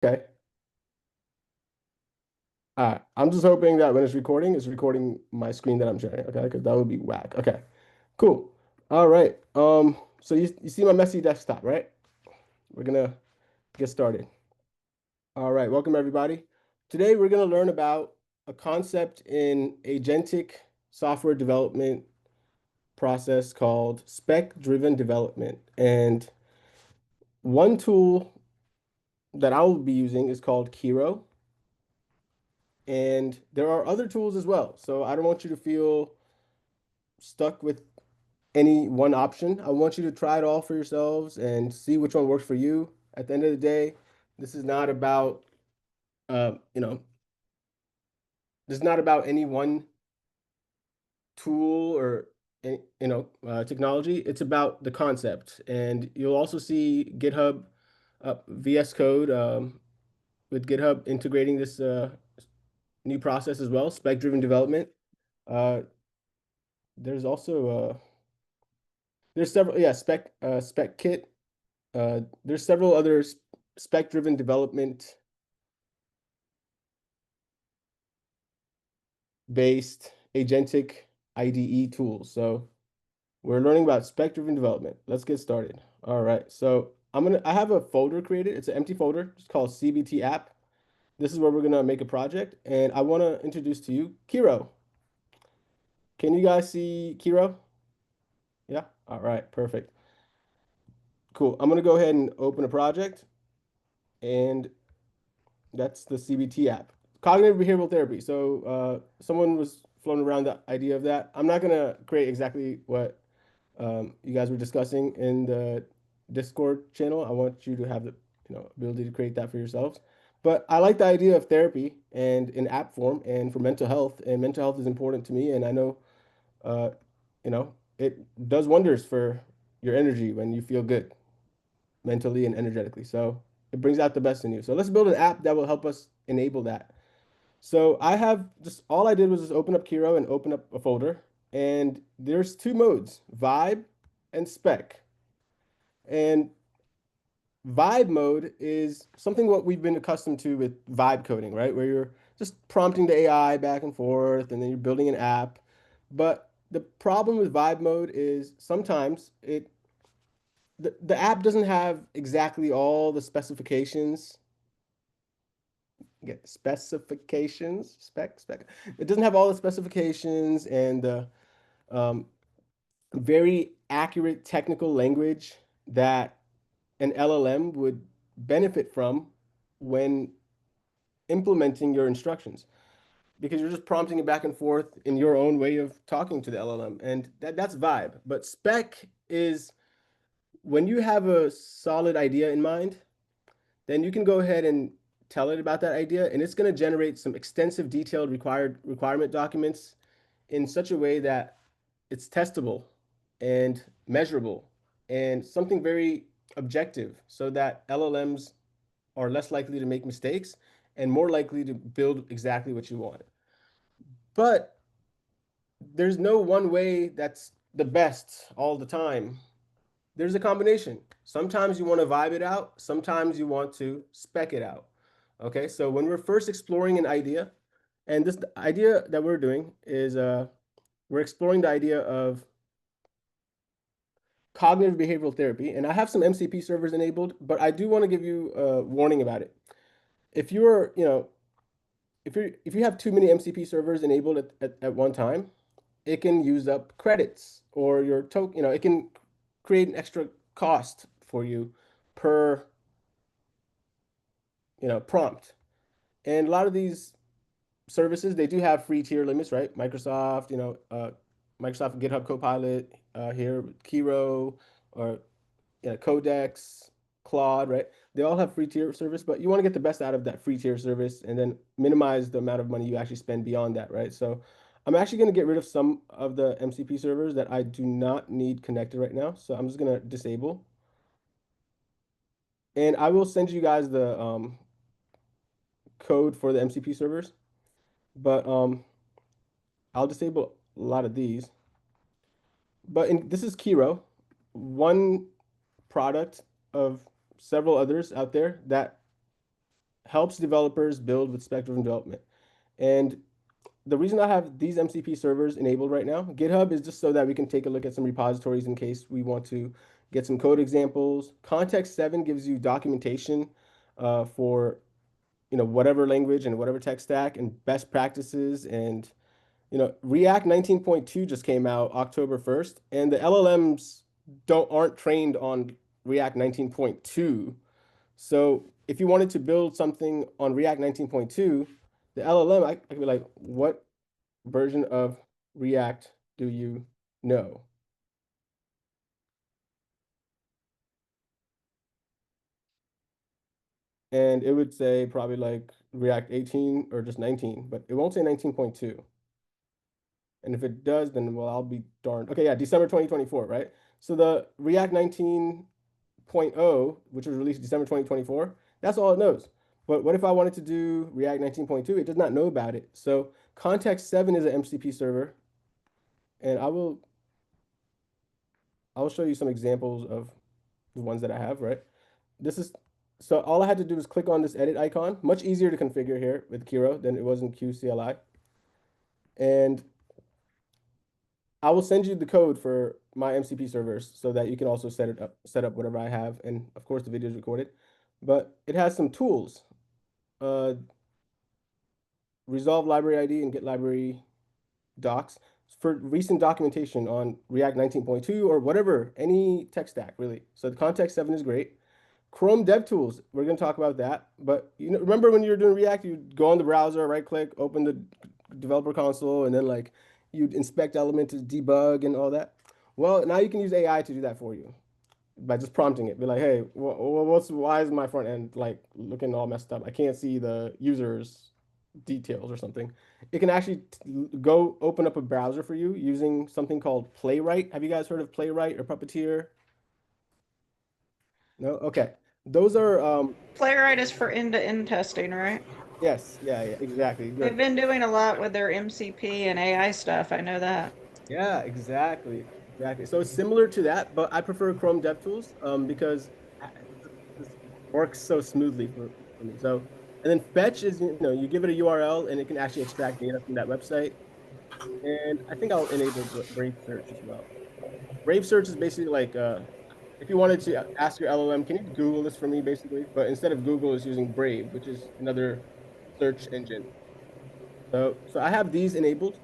Okay. I'm just hoping that when it's recording my screen that I'm sharing. Okay, because that would be whack. Okay, cool. All right. So you see my messy desktop, right? We're gonna get started. All right, welcome everybody. Today we're gonna learn about a concept in agentic software development process called spec-driven development. And one tool that I will be using is called Kiro. And there are other tools as well. So I don't want you to feel stuck with any one option. I want you to try it all for yourselves and see which one works for you. At the end of the day, this is not about, uh, you know, this is not about any one tool or technology. It's about the concept. And you'll also see GitHub VS Code with GitHub integrating this new process as well, spec-driven development. Uh, there's also there's several, yeah, spec kit. There's several other spec-driven development based agentic IDE tools. So we're learning about spec-driven development. Let's get started. All right. So I have a folder created. It's an empty folder. It's called CBT app. This is where we're gonna make a project, and I want to introduce to you Kiro. Can you guys see Kiro? Yeah. All right. Perfect. Cool. I'm gonna go ahead and open a project, and that's the CBT app. Cognitive behavioral therapy. So someone was floating around the idea of that. I'm not gonna create exactly what you guys were discussing in the Discord channel. I want you to have the ability to create that for yourselves. But I like the idea of therapy and in app form and for mental health. And mental health is important to me. And I know uh, it does wonders for your energy when you feel good mentally and energetically. So it brings out the best in you. So let's build an app that will help us enable that. So I have just all I did was just open up Kiro and open up a folder. And there's two modes, vibe and spec. And vibe mode is something what we've been accustomed to with vibe coding, right? Where you're just prompting the AI back and forth and then you're building an app. But the problem with vibe mode is sometimes the app doesn't have exactly all the specifications. Get specifications, spec. It doesn't have all the specifications and the um, very accurate technical language that an LLM would benefit from when implementing your instructions because you're just prompting it back and forth in your own way of talking to the LLM. And that's vibe. But spec is when you have a solid idea in mind, then you can go ahead and tell it about that idea, and it's going to generate some extensive detailed requirement documents in such a way that it's testable and measurable and something very objective so that LLMs are less likely to make mistakes and more likely to build exactly what you want. But there's no one way that's the best all the time. There's a combination. Sometimes you want to vibe it out, sometimes you want to spec it out. Okay, so when we're first exploring an idea, and this idea that we're doing is we're exploring the idea of cognitive behavioral therapy, and I have some MCP servers enabled, but I do want to give you a warning about it. If you're, if you have too many MCP servers enabled at one time, it can use up credits or your token, it can create an extra cost for you per, prompt. And a lot of these services, they do have free tier limits, right? Microsoft, Microsoft GitHub Copilot here, Kiro, or Codex, Claude, right? They all have free tier service, but you want to get the best out of that free tier service and then minimize the amount of money you actually spend beyond that, right? So I'm actually going to get rid of some of the MCP servers that I do not need connected right now. So I'm just going to disable. And I will send you guys the code for the MCP servers, but I'll disable a lot of these. But this is Kiro, one product of several others out there that helps developers build with spec-driven development. And the reason I have these MCP servers enabled right now, GitHub is just so that we can take a look at some repositories in case we want to get some code examples. Context 7 gives you documentation for whatever language and whatever tech stack and best practices. And React 19.2 just came out October 1st, and the LLMs aren't trained on React 19.2. So if you wanted to build something on React 19.2, the LLM, I could be like, what version of React do you know? And it would say probably like React 18 or just 19, but it won't say 19.2. And if it does, then well, I'll be darned. Okay, yeah, December 2024, right? So the React 19.0, which was released December 2024, that's all it knows. But what if I wanted to do React 19.2? It does not know about it. So Context 7 is an MCP server, and I'll show you some examples of the ones that I have, right? This is so all I had to do was click on this edit icon. Much easier to configure here with Kiro than it was in QCLI. And I will send you the code for my MCP servers so that you can also set up whatever I have. And of course, the video is recorded. But it has some tools. Uh, Resolve library ID and get library docs for recent documentation on React 19.2 or whatever, any tech stack really. So the Context 7 is great. Chrome DevTools, we're going to talk about that. But remember when you were doing React, you'd go on the browser, right click, open the developer console, and then like you'd inspect element to debug and all that. Well, now you can use AI to do that for you by just prompting it. Be like, hey, why is my front end like looking all messed up? I can't see the user's details or something. It can actually go open up a browser for you using something called Playwright. Have you guys heard of Playwright or Puppeteer? No? Okay. Those are Playwright is for end-to-end testing, right? yes, yeah, yeah, exactly. They've Good. been doing a lot with their MCP and AI stuff. I know that. Yeah, exactly. Exactly. So it's similar to that, but I prefer Chrome DevTools because this works so smoothly for me. So, and then fetch is, you give it a URL and it can actually extract data from that website. And I think I'll enable Brave Search as well. Brave Search is basically like if you wanted to ask your LLM, can you Google this for me, basically? But instead of Google, it's using Brave, which is another search engine. So I have these enabled,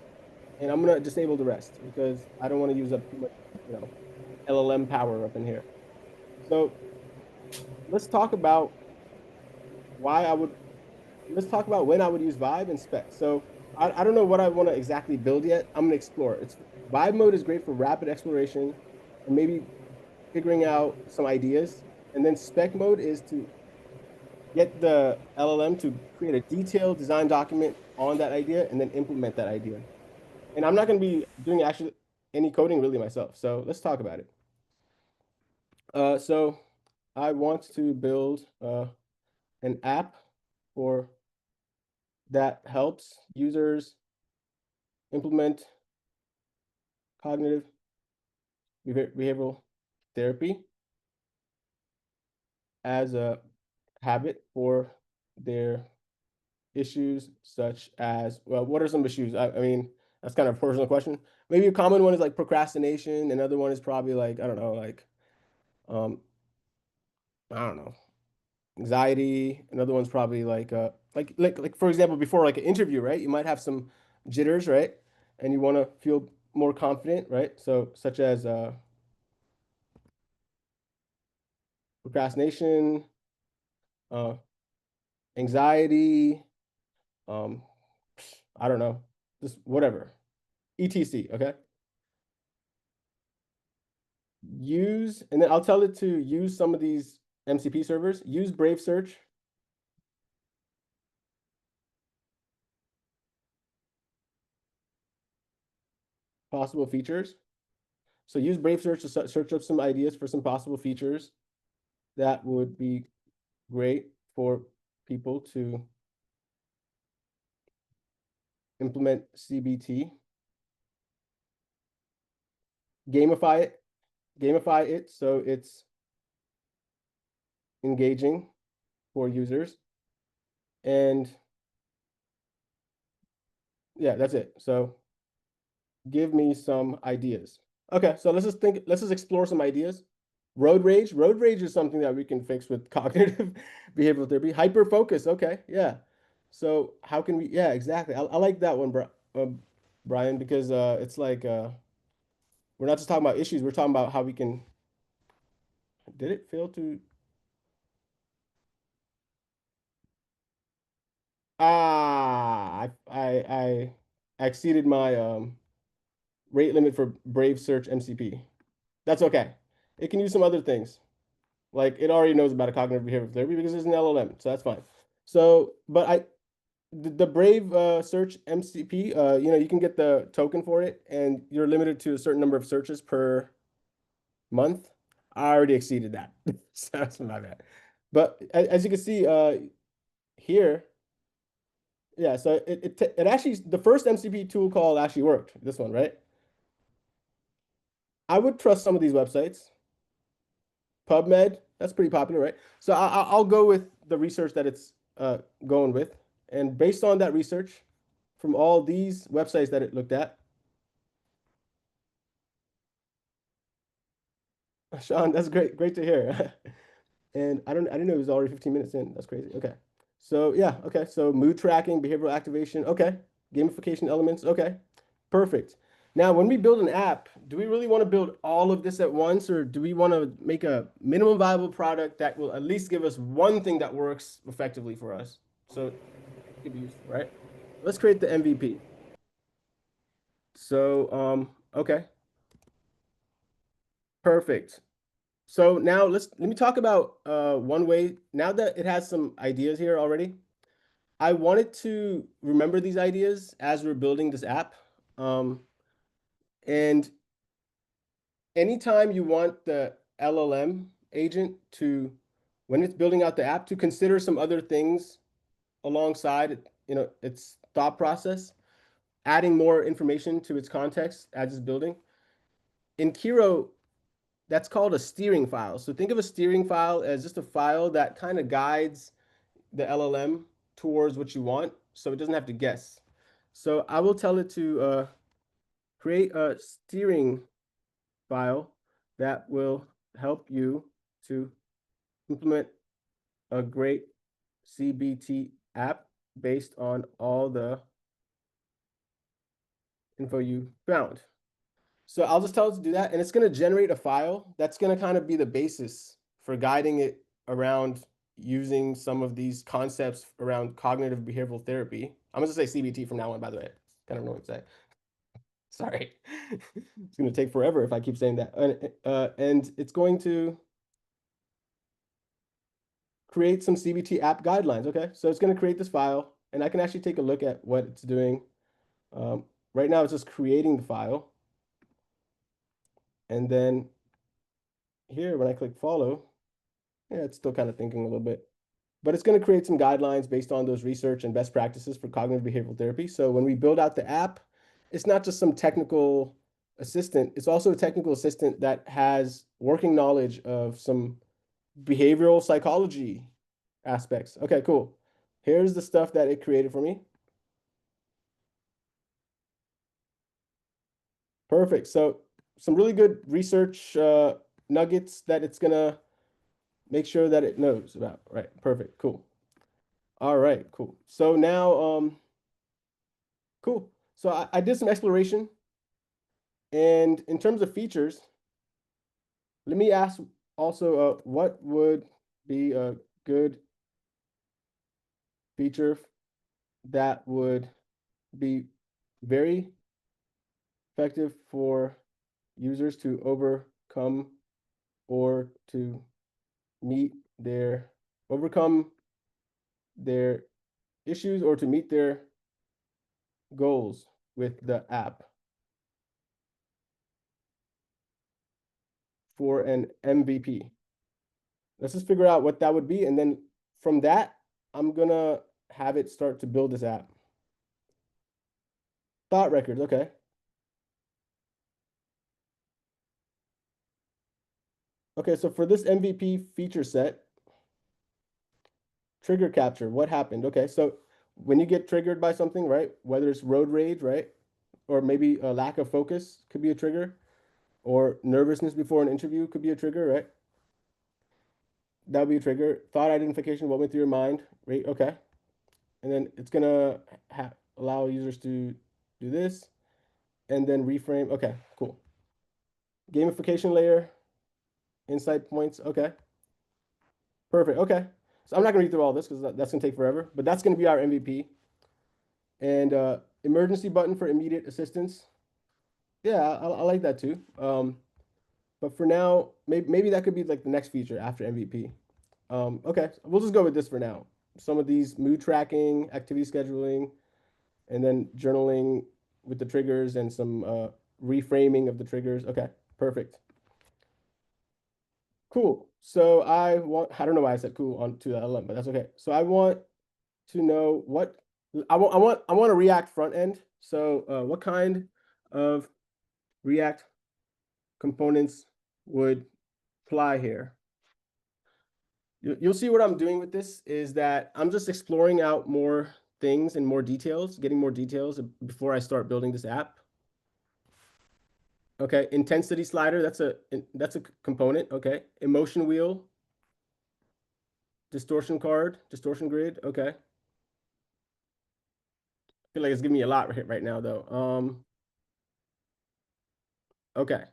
and I'm gonna disable the rest because I don't want to use up too much, LLM power up in here. So let's talk about why I would. Let's talk about when I would use Vibe and Spec. So I don't know what I want to exactly build yet. I'm gonna explore. It's Vibe mode is great for rapid exploration and maybe figuring out some ideas. And then Spec mode is to get the LLM to create a detailed design document on that idea and then implement that idea. And I'm not going to be doing actually any coding really myself. So let's talk about it. So I want to build an app for that helps users implement cognitive behavioral therapy as a habit for their issues such as, well, what are some issues? I mean, that's kind of a personal question. Maybe a common one is like procrastination. Another one is probably like, I don't know, um, I don't know, anxiety. Another one's probably like for example, before like an interview, right? You might have some jitters, right? And you want to feel more confident, right? So such as procrastination, uh, anxiety, um, I don't know, just whatever, etc. Okay. Use, and then I'll tell it to use some of these MCP servers, use Brave Search. Possible features. So use Brave Search to search up some ideas for some possible features that would be great for people to implement CBT. Gamify it. Gamify it so it's engaging for users. And yeah, that's it. So give me some ideas. Okay, so let's just explore some ideas. Road rage. Road rage is something that we can fix with cognitive behavioral therapy. Hyper focus. Okay, yeah. So how can we, yeah, exactly. I like that one, Brian, because it's like we're not just talking about issues, we're talking about how we can, did it fail to, I exceeded my rate limit for Brave Search MCP. That's okay. It can use some other things. Like it already knows about a cognitive behavioral therapy because it's an LLM, so that's fine. So, but the Brave search MCP, you can get the token for it, and you're limited to a certain number of searches per month. I already exceeded that, so that's my bad. But as you can see here, yeah. So it actually the first MCP tool call actually worked. This one, right? I would trust some of these websites. PubMed, that's pretty popular, right? So I'll go with the research that it's going with. And based on that research from all these websites that it looked at, Sean, that's great. Great to hear. And I didn't know it was already 15 minutes in. That's crazy. Okay. So yeah, okay. So mood tracking, behavioral activation, okay. Gamification elements, okay. Perfect. Now, when we build an app, do we really want to build all of this at once, or do we want to make a minimum viable product that will at least give us one thing that works effectively for us? So it could be useful, right? Let's create the MVP. So, okay, perfect. So now let me talk about one way. Now that it has some ideas here already, I wanted to remember these ideas as we're building this app. Um, and anytime you want the LLM agent to, when it's building out the app, to consider some other things alongside, its thought process, adding more information to its context as it's building. In Kiro, that's called a steering file. So think of a steering file as just a file that kind of guides the LLM towards what you want, so it doesn't have to guess. So I will tell it to create a steering file that will help you to implement a great CBT app based on all the info you found. So I'll just tell it to do that, and it's going to generate a file that's going to kind of be the basis for guiding it around using some of these concepts around cognitive behavioral therapy. I'm going to say CBT from now on, by the way. Kind of know what to say. Sorry. It's going to take forever if I keep saying that. And it's going to create some CBT app guidelines. Okay. So it's going to create this file, and I can actually take a look at what it's doing. Right now, it's just creating the file. And then here, when I click follow, yeah, it's still kind of thinking a little bit. But it's going to create some guidelines based on those research and best practices for cognitive behavioral therapy. So when we build out the app, it's not just some technical assistant, it's also a technical assistant that has working knowledge of some behavioral psychology aspects. Okay, cool. Here's the stuff that it created for me. Perfect. So some really good research nuggets that it's going to make sure that it knows about. Right. Perfect. Cool. All right, cool. So now, cool. So I did some exploration, and in terms of features, let me ask also, what would be a good feature that would be very effective for users to overcome or to meet their overcome their issues or to meet their goals with the app for an MVP. Let's just figure out what that would be. And then from that, I'm gonna have it start to build this app. Thought records, okay. Okay, so for this MVP feature set, Trigger capture. What happened? Okay, so when you get triggered by something, right? Whether it's road rage, right? Or maybe a lack of focus could be a trigger, or nervousness before an interview could be a trigger, right? That would be a trigger. Thought identification, what went through your mind, right? Okay. And then it's gonna allow users to do this and then reframe. Okay, cool. Gamification layer, insight points. Okay, perfect. Okay. So I'm not gonna read through all this because that's gonna take forever, but that's gonna be our MVP. And emergency button for immediate assistance. Yeah, I like that too. But for now, maybe that could be like the next feature after MVP. Okay, we'll just go with this for now. Some of these mood tracking, activity scheduling, and then journaling with the triggers and some reframing of the triggers. Okay, perfect. Cool. So I don't know why I said cool on to the LM, but that's okay. So I want to know what I want a React front end. So what kind of React components would apply here? You'll see what I'm doing with this is that I'm just exploring out more things and more details, getting more details before I start building this app. Okay, intensity slider, that's a component. Okay, emotion wheel, distortion card, distortion grid. Okay, I feel like it's giving me a lot right now though. Okay,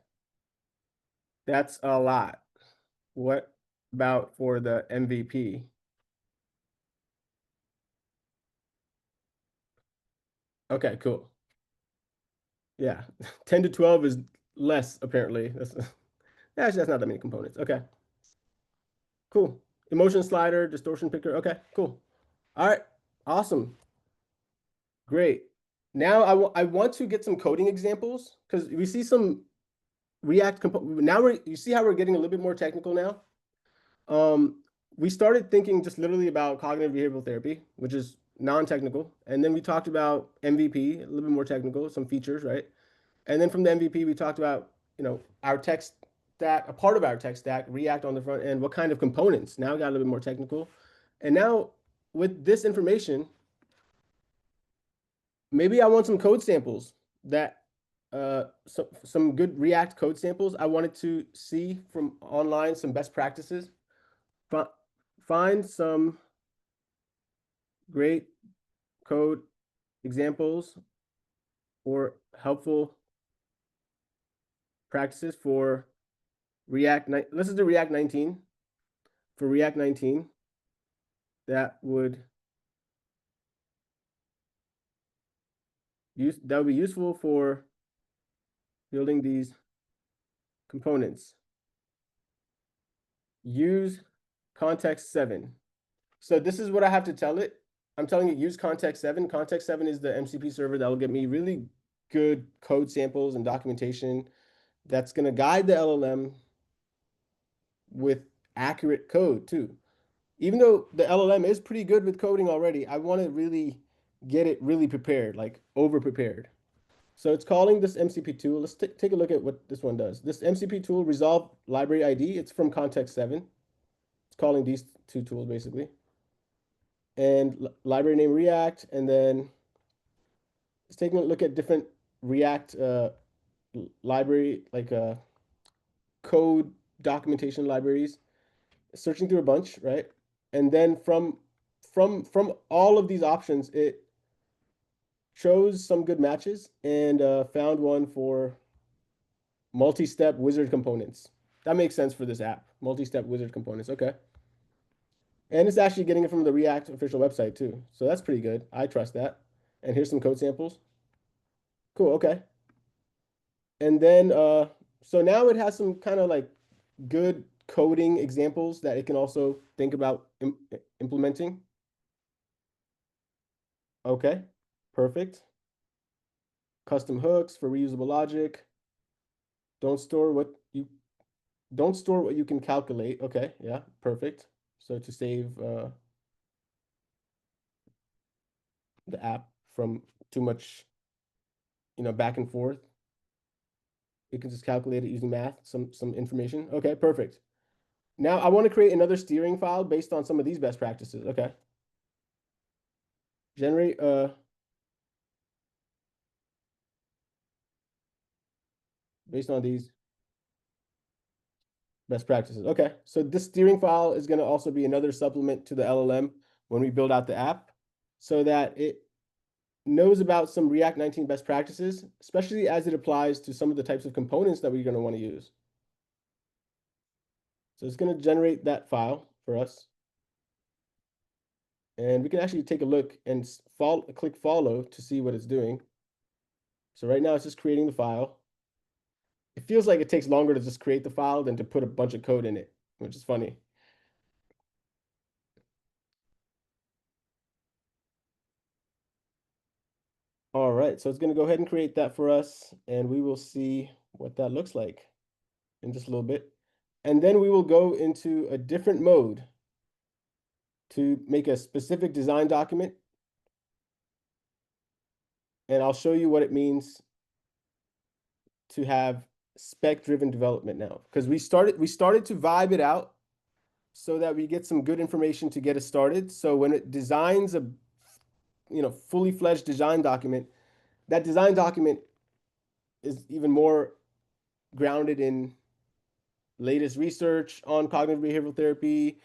that's a lot. What about for the MVP? Okay, cool. Yeah, 10 to 12 is less apparently. Actually, that's not that many components. Okay, cool. Emotion slider, distortion picker. Okay, cool. All right, awesome. Great. Now I want to get some coding examples because we see some React now you see how we're getting a little bit more technical now. Um, we started thinking just literally about cognitive behavioral therapy, which is non-technical, and then we talked about MVP, a little bit more technical, some features, right? And then from the MVP, we talked about our tech stack, a part of our tech stack, React on the front end, what kind of components. Now we got a little bit more technical, and now with this information, maybe I want some code samples that some good React code samples. I wanted to see from online some best practices. Find some great code examples or helpful practices for React. Let's just do React 19 for React 19 that would be useful for building these components. Use context 7. So this is what I have to tell it. I'm telling it use context 7. Context 7 is the MCP server that will get me really good code samples and documentation that's going to guide the LLM with accurate code too. Even though the LLM is pretty good with coding already, I want to really get it really prepared, like over prepared. So it's calling this MCP tool. Let's take a look at what this one does. This MCP tool resolve library ID. It's from context 7. It's calling these two tools basically. And library name React, and then it's taking a look at different React library, like code documentation libraries, searching through a bunch, right? And then from all of these options, it chose some good matches and found one for multi-step wizard components. That makes sense for this app. Multi-step wizard components. Okay. And it's actually getting it from the React official website too. So that's pretty good. I trust that. And here's some code samples. Cool. Okay. And then so now it has some kind of like good coding examples that it can also think about implementing. Okay. Perfect. Custom hooks for reusable logic. Don't store what you don't store what you can calculate. Okay, yeah, perfect. So to save the app from too much, back and forth, you can just calculate it using math, some information. Okay, perfect. Now I want to create another steering file based on some of these best practices. Okay. Generate based on these best practices. Okay. So this steering file is going to also be another supplement to the LLM when we build out the app so that it knows about some React 19 best practices, especially as it applies to some of the types of components that we're going to want to use. So it's going to generate that file for us. And we can actually take a look and click follow to see what it's doing. So right now it's just creating the file. It feels like it takes longer to just create the file than to put a bunch of code in it, which is funny. All right, so it's going to go ahead and create that for us, and we will see what that looks like in just a little bit. And then we will go into a different mode to make a specific design document. And I'll show you what it means to have spec-driven development now, because we started to vibe it out so that we get some good information to get us started. So when it designs a fully fledged design document, that design document is even more grounded in latest research on cognitive behavioral therapy,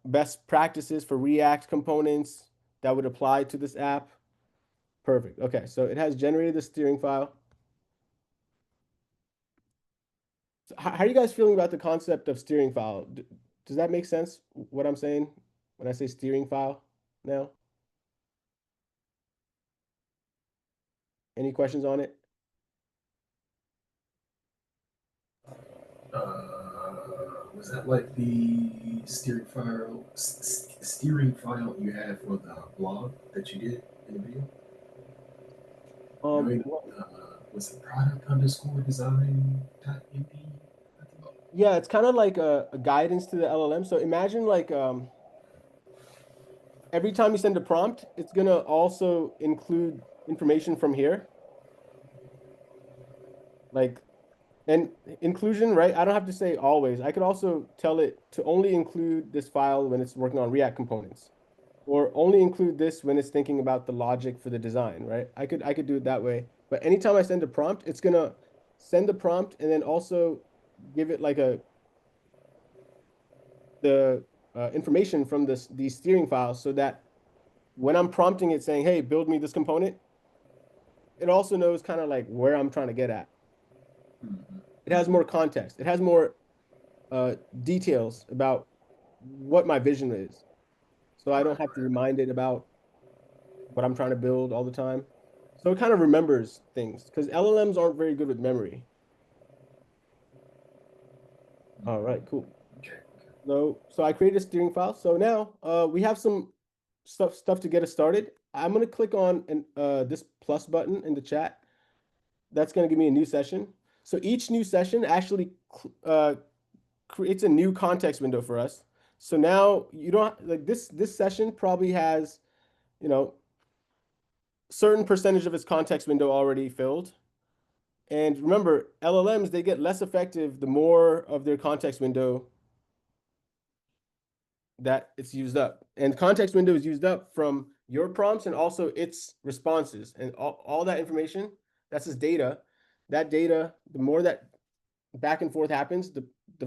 best practices for React components that would apply to this app. Perfect. Okay, so it has generated the steering file. So how are you guys feeling about the concept of steering file? Does that make sense, what I'm saying when I say steering file now? Any questions on it? Was that like the steering file you had for the blog that you did in the video? Well, Was it product underscore design dot md? I think. yeah, it's kind of like a guidance to the LLM. So imagine like every time you send a prompt, it's gonna also include information from here, like and inclusion, right? I don't have to say always. I could also tell it to only include this file when it's working on React components, or only include this when it's thinking about the logic for the design, right? I could do it that way. But anytime I send a prompt, it's gonna send the prompt and then also give it like the information from these steering files so that when I'm prompting it saying, hey, build me this component, it also knows kind of like where I'm trying to get at. It has more context. It has more details about what my vision is. So I don't Right, have to right. remind it about what I'm trying to build all the time. So it kind of remembers things because LLMs aren't very good with memory. All right, cool. Okay. So I created a steering file. So now we have some stuff to get us started. I'm gonna click on this plus button in the chat. That's gonna give me a new session. So each new session actually creates a new context window for us. So now you don't like this session probably has, you know, certain percentage of its context window already filled. And remember, LLMs, they get less effective the more of their context window that it's used up. And context window is used up from your prompts and also its responses. And all that information, that's just data. That data, the more that back and forth happens, the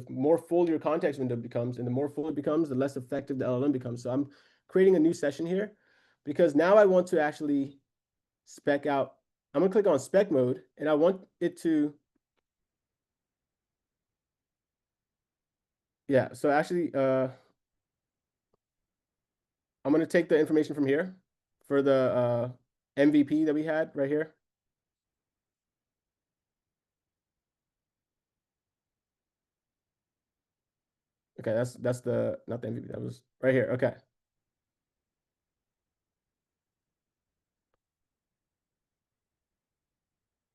more full your context window becomes. And the more full it becomes, the less effective the LLM becomes. So I'm creating a new session here because now I want to actually spec out. I'm going to click on spec mode and I want it to, yeah. So actually, I'm going to take the information from here for the MVP that we had right here. Okay, that's the not the MVP. That was right here. Okay.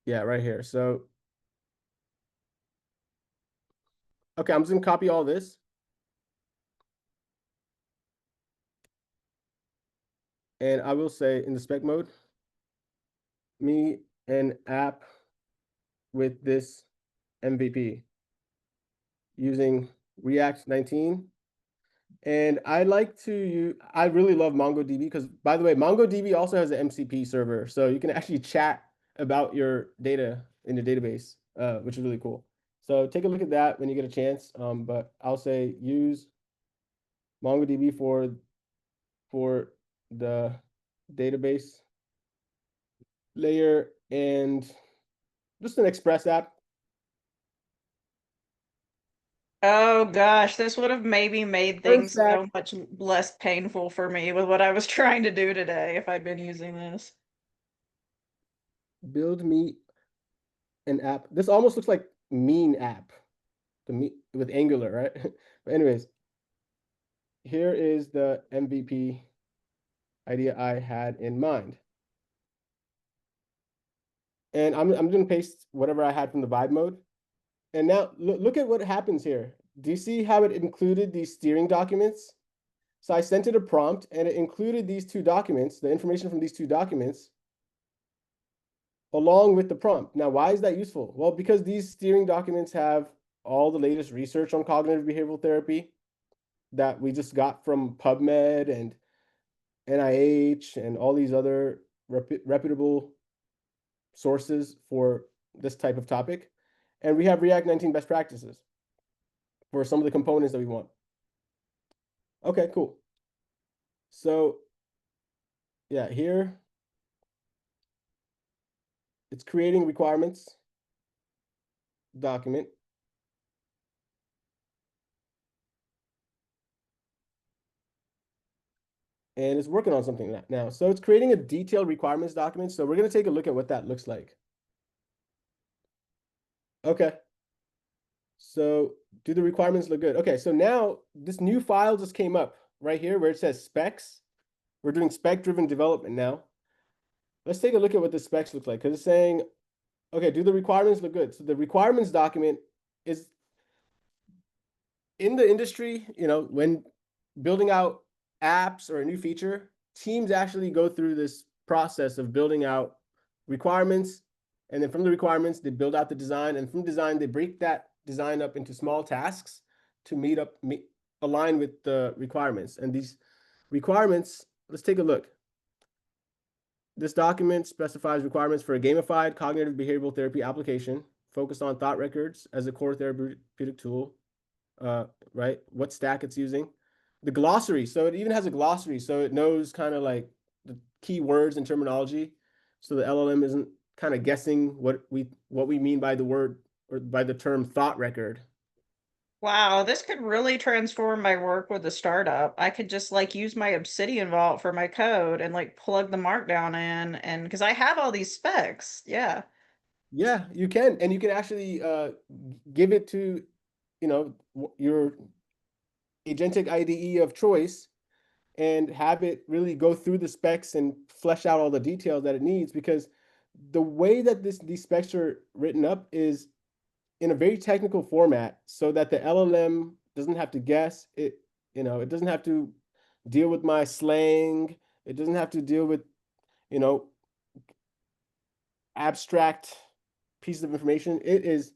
Yeah, right here. So, okay, I'm just gonna copy all this. And I will say in the spec mode, me an app with this MVP using React 19. And I like to use, I really love MongoDB because, by the way, MongoDB also has an MCP server. So you can actually chat about your data in the database, which is really cool. So take a look at that when you get a chance. But I'll say use MongoDB for the database layer and just an Express app. Oh gosh, this would have maybe made Turn things stack, so much less painful for me with what I was trying to do today if I'd been using this. build me an app. This almost looks like mean app, the me with Angular, right? But anyways, here is the MVP idea I had in mind. And I'm going to paste whatever I had from the vibe mode. And now look at what happens here. Do you see how it included these steering documents? So I sent it a prompt and it included these two documents, the information from these two documents, along with the prompt. Now, why is that useful? Well, because these steering documents have all the latest research on cognitive behavioral therapy that we just got from PubMed and NIH and all these other reputable sources for this type of topic. And we have React 19 best practices for some of the components that we want. Okay, cool. So yeah, here it's creating requirements document. And it's working on something now. So it's creating a detailed requirements document. So we're going to take a look at what that looks like. Okay. So do the requirements look good? Okay, so now this new file just came up right here where it says specs. We're doing spec-driven development now. Let's take a look at what the specs look like because it's saying, okay, do the requirements look good? So the requirements document is in the industry, when building out apps or a new feature, teams actually go through this process of building out requirements. And then from the requirements, they build out the design. And from design, they break that design up into small tasks to align with the requirements. And these requirements, let's take a look. This document specifies requirements for a gamified cognitive behavioral therapy application focused on thought records as a core therapeutic tool, right? What stack it's using. The glossary. So it even has a glossary. So it knows kind of like the key words and terminology. So the LLM isn't kind of guessing what we mean by the word or by the term thought record. Wow, this could really transform my work with the startup. I could just like use my Obsidian Vault for my code and like plug the markdown in and because I have all these specs. Yeah. Yeah, you can. And you can actually give it to, your agentic IDE of choice and have it really go through the specs and flesh out all the details that it needs because the way that these specs are written up is in a very technical format so that the LLM doesn't have to guess it, it doesn't have to deal with my slang, it doesn't have to deal with, you know, abstract pieces of information. It is,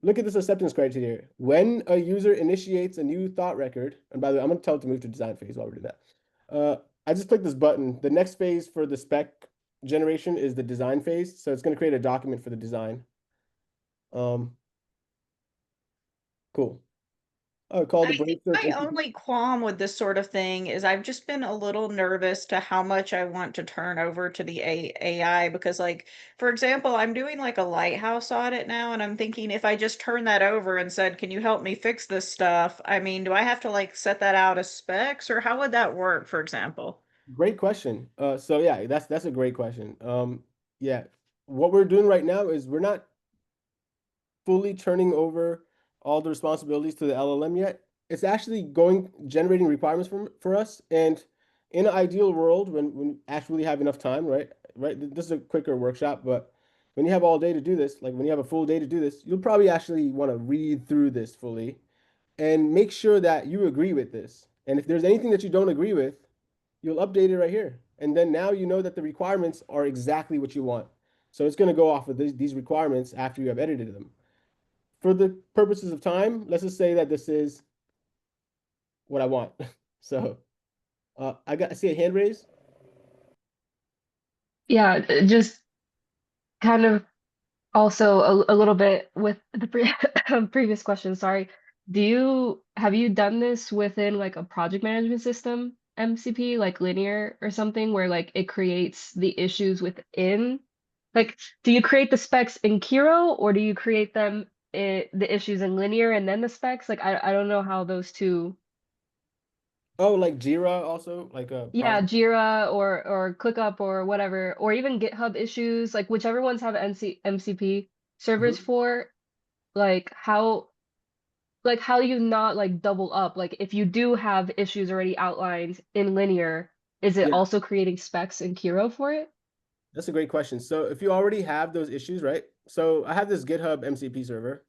look at this acceptance criteria. When a user initiates a new thought record, and by the way, I'm going to tell it to move to design phase while we do that. I just click this button. The next phase for the spec generation is the design phase. So it's going to create a document for the design. Cool. Oh, call I the think Brave Search my MCP. only qualm with this sort of thing is I've just been a little nervous to how much I want to turn over to the AI because, like, for example, I'm doing like a lighthouse audit now, and I'm thinking if I just turn that over and said, "Can you help me fix this stuff?" I mean, do I have to like set that out as specs, or how would that work, for example? Great question. So yeah, that's a great question. Yeah, what we're doing right now is we're not fully turning over all the responsibilities to the LLM yet. It's actually generating requirements for us. And in an ideal world, when we actually have enough time, right? Right. This is a quicker workshop, but when you have all day to do this, like when you have a full day to do this, you'll probably actually want to read through this fully and make sure that you agree with this. And if there's anything that you don't agree with, you'll update it right here. And then now you know that the requirements are exactly what you want. So it's going to go off of these requirements after you have edited them. For the purposes of time, let's just say that this is what I want. So I see a hand raise. Yeah, just kind of also a little bit with the previous question, sorry. Have you done this within like a project management system, MCP, like linear or something, where like it creates the issues within? Like, do you create the specs in Kiro or do you create the issues in linear and then the specs? Like, I don't know how those two. Oh, like Jira also, like a Yeah, project. Jira or ClickUp or whatever, or even GitHub issues, like whichever ones have MCP servers Mhm. for, like how you not like double up? Like if you do have issues already outlined in linear, is it Yeah, also creating specs in Kiro for it? that's a great question. So if you already have those issues, right? So I have this GitHub MCP server.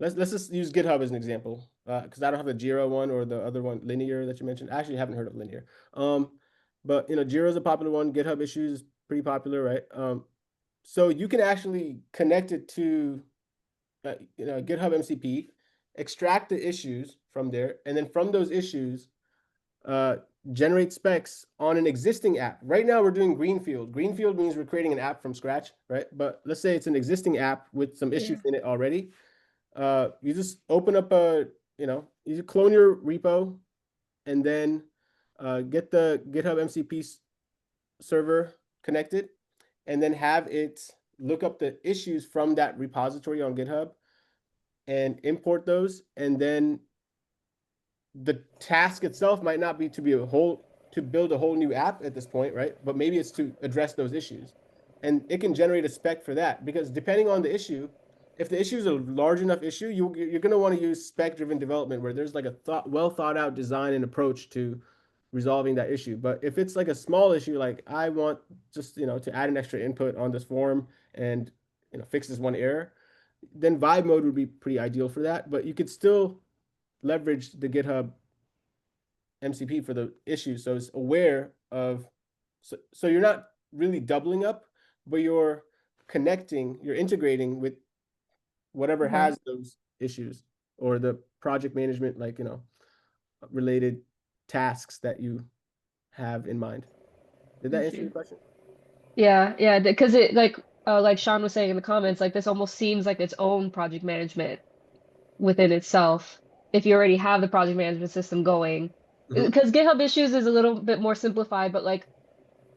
Let's just use GitHub as an example, because I don't have the Jira one or the other one, Linear, that you mentioned. I actually haven't heard of Linear. But Jira is a popular one. GitHub issues is pretty popular, right? So you can actually connect it to GitHub MCP, extract the issues from there, and then from those issues, uh, generate specs on an existing app. Right now, we're doing Greenfield. Greenfield means we're creating an app from scratch, right? But let's say it's an existing app with some Yeah. issues in it already. You just open up you clone your repo and then get the GitHub MCP server connected, and then have it look up the issues from that repository on GitHub and import those, and then the task itself might not be to build a whole new app at this point, right? But maybe it's to address those issues. And it can generate a spec for that, because depending on the issue, if the issue is a large enough issue, you're going to want to use spec-driven development, where there's like a well thought out design and approach to resolving that issue. But if it's like a small issue, like I want just, to add an extra input on this form and, fix this one error, then vibe mode would be pretty ideal for that. But you could still leverage the GitHub MCP for the issue. So it's aware of, so you're not really doubling up, but you're integrating with whatever Uh-huh. has those issues, or the project management, like, related tasks that you have in mind. Did that answer your Okay. question? Yeah, yeah, because it like Sean was saying in the comments, like this almost seems like its own project management within itself if you already have the project management system going. Mhm. Because GitHub issues is a little bit more simplified, but like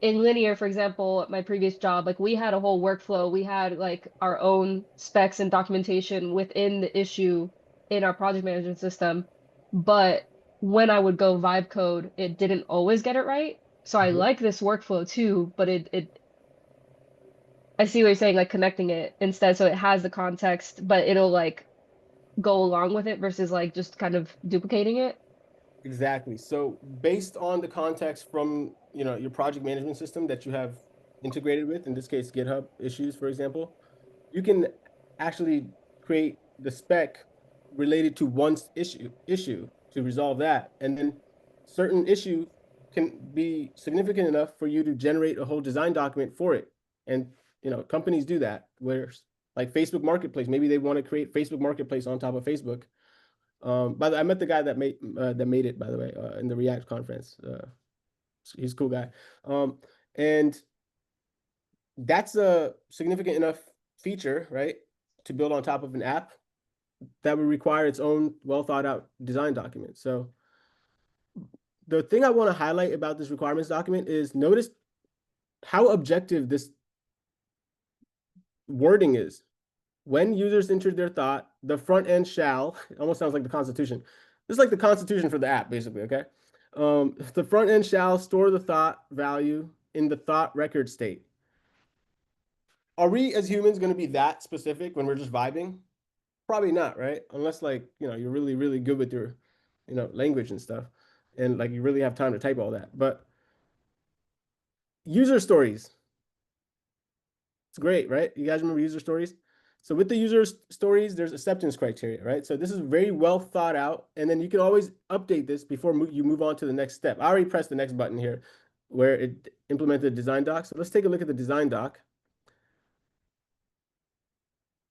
in Linear, for example, at my previous job, like we had a whole workflow. We had like our own specs and documentation within the issue in our project management system. But when I would go vibe code, it didn't always get it right. So I Mhm. like this workflow too, but it I see what you're saying, like connecting it instead so it has the context, but it'll like go along with it versus like just kind of duplicating it. Exactly. So based on the context from, your project management system that you have integrated with, in this case, GitHub issues, for example, you can actually create the spec related to one issue to resolve that. And then certain issue can be significant enough for you to generate a whole design document for it. And, companies do that, where like Facebook Marketplace, maybe they want to create Facebook Marketplace on top of Facebook. By the way, I met the guy that made it, by the way, in the React conference. He's a cool guy. And that's a significant enough feature, right, to build on top of an app that would require its own well thought out design document. So the thing I want to highlight about this requirements document is, notice how objective this wording is. When users enter their thought, the front end shall, it almost sounds like the Constitution. This is like the Constitution for the app, basically, okay? The front end shall store the thought value in the thought record state. Are we as humans going to be that specific when we're just vibing? Probably not, right? Unless, like, you're really, really good with your, language and stuff. And like you really have time to type all that. But user stories, it's great, right? You guys remember user stories? So with the user stories, there's acceptance criteria, right? So this is very well thought out. And then you can always update this before you move on to the next step. I already pressed the next button here where it implemented the design doc. So let's take a look at the design doc.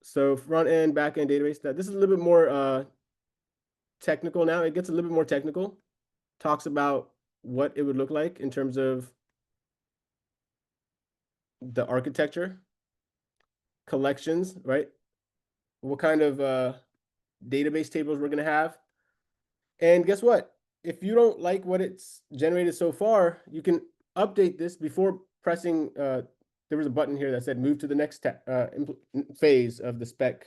So front end, back end database. This is a little bit more technical now. It gets a little bit more technical. talks about what it would look like in terms of the architecture, collections, right? What kind of database tables we're going to have. And guess what? If you don't like what it's generated so far, you can update this before pressing. There was a button here that said move to the next phase of the spec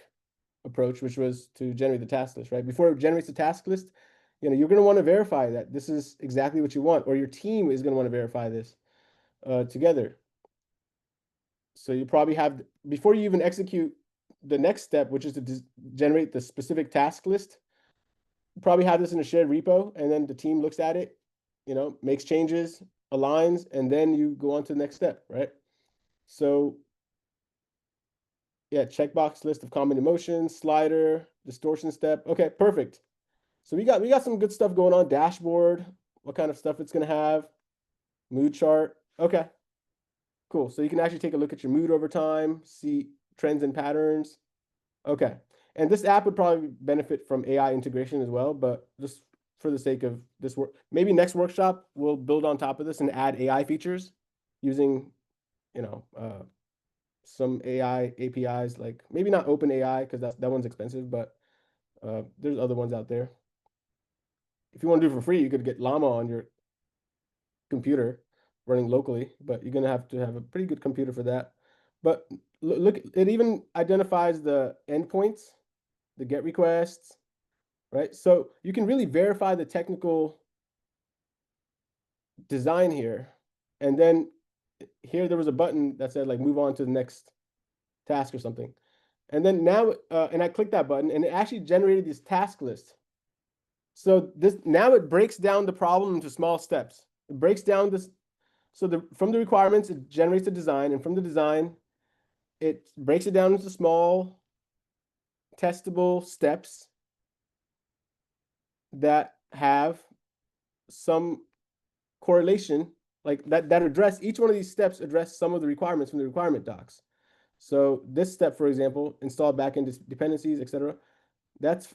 approach, which was to generate the task list, right? Before it generates the task list, you're going to want to verify that this is exactly what you want, or your team is going to want to verify this together. So you probably have, before you even execute the next step, which is to generate the specific task list, you probably have this in a shared repo, and then the team looks at it, makes changes, aligns, and then you go on to the next step, right? So yeah, checkbox list of common emotions, slider, distortion step. Okay, perfect. So we got some good stuff going on. Dashboard, what kind of stuff it's going to have, mood chart. Okay, cool. So you can actually take a look at your mood over time, see trends and patterns. Okay. And this app would probably benefit from AI integration as well, but just for the sake of this work, maybe next workshop we'll build on top of this and add AI features using, some AI APIs, like maybe not open AI because that one's expensive, but there's other ones out there. If you want to do it for free, you could get Llama on your computer running locally, but you're going to have a pretty good computer for that. But look, it even identifies the endpoints, the GET requests, right? So you can really verify the technical design here. And then here there was a button that said like move on to the next task or something. And then now, and I clicked that button and it actually generated this task list. So now it breaks down the problem into small steps. It breaks down this. So from the requirements, it generates the design, and from the design, it breaks it down into small testable steps that have some correlation, like that address, each one of these steps address some of the requirements from the requirement docs. So this step, for example, install backend dependencies, etc., that's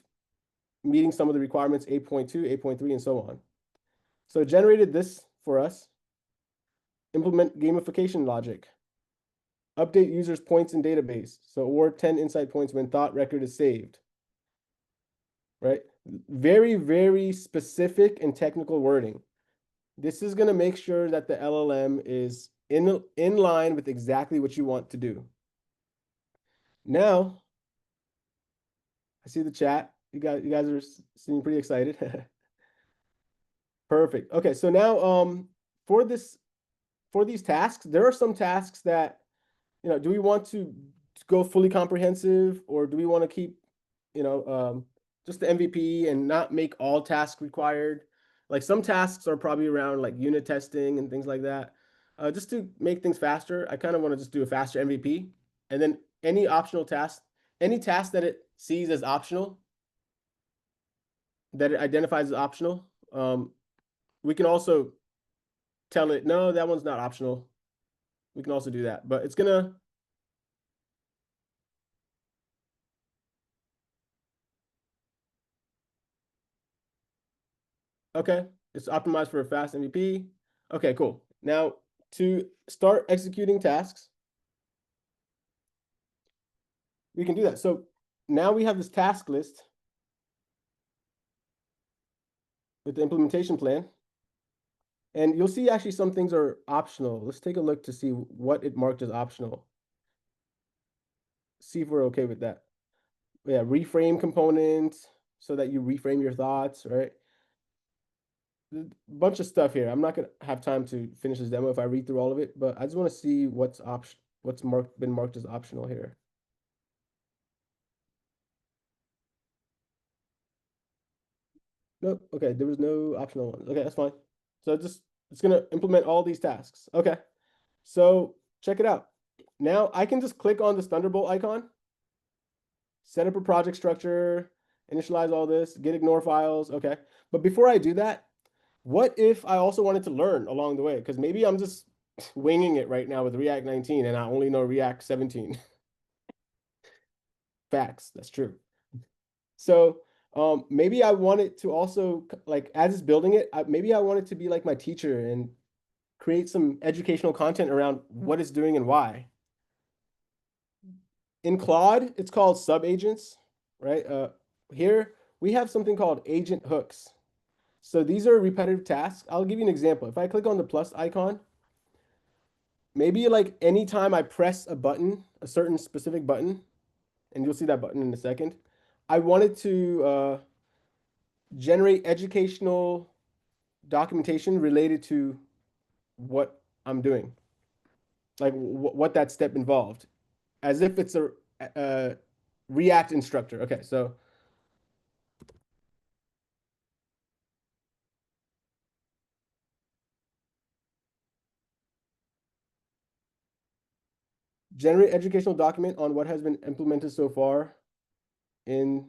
meeting some of the requirements 8.2, 8.3, and so on. So it generated this for us. Implement gamification logic. Update users' points in database. So award 10 insight points when thought record is saved. Right? Very, very specific and technical wording. This is going to make sure that the LLM is in line with exactly what you want to do. Now, I see the chat. You guys are seeming pretty excited. Perfect. Okay, so now for these tasks, there are some tasks that, do we want to go fully comprehensive, or do we want to keep, just the MVP and not make all tasks required? Like some tasks are probably around like unit testing and things like that. Just to make things faster, I kind of want to just do a faster MVP. And then any optional task, any task that it sees as optional, that it identifies as optional, we can also tell it, no, that one's not optional. We can also do that, but it's gonna, okay, it's optimized for a fast MVP. Okay, cool. Now to start executing tasks, we can do that. So now we have this task list with the implementation plan. And you'll see actually some things are optional. Let's take a look to see what it marked as optional. See if we're okay with that. Yeah, reframe components so that you reframe your thoughts, right? A bunch of stuff here. I'm not gonna have time to finish this demo if I read through all of it, but I just want to see what's been marked as optional here. Nope. Okay, there was no optional ones. Okay, that's fine. So it's gonna implement all these tasks. Okay. So check it out. Now I can just click on this Thunderbolt icon, set up a project structure, initialize all this, get ignore files. Okay. But before I do that, what if I also wanted to learn along the way? Because maybe I'm just winging it right now with React 19 and I only know React 17. Facts, that's true. So Maybe I want it to also like as it's building it, maybe I want it to be like my teacher and create some educational content around what it's doing and why. In Claude, it's called sub-agents, right? Here we have something called agent hooks. So these are repetitive tasks. I'll give you an example. If I click on the plus icon, maybe like anytime I press a button, a certain specific button, and you'll see that button in a second, I wanted to generate educational documentation related to what I'm doing, like what that step involved, as if it's a React instructor. Okay, so generate educational document on what has been implemented so far in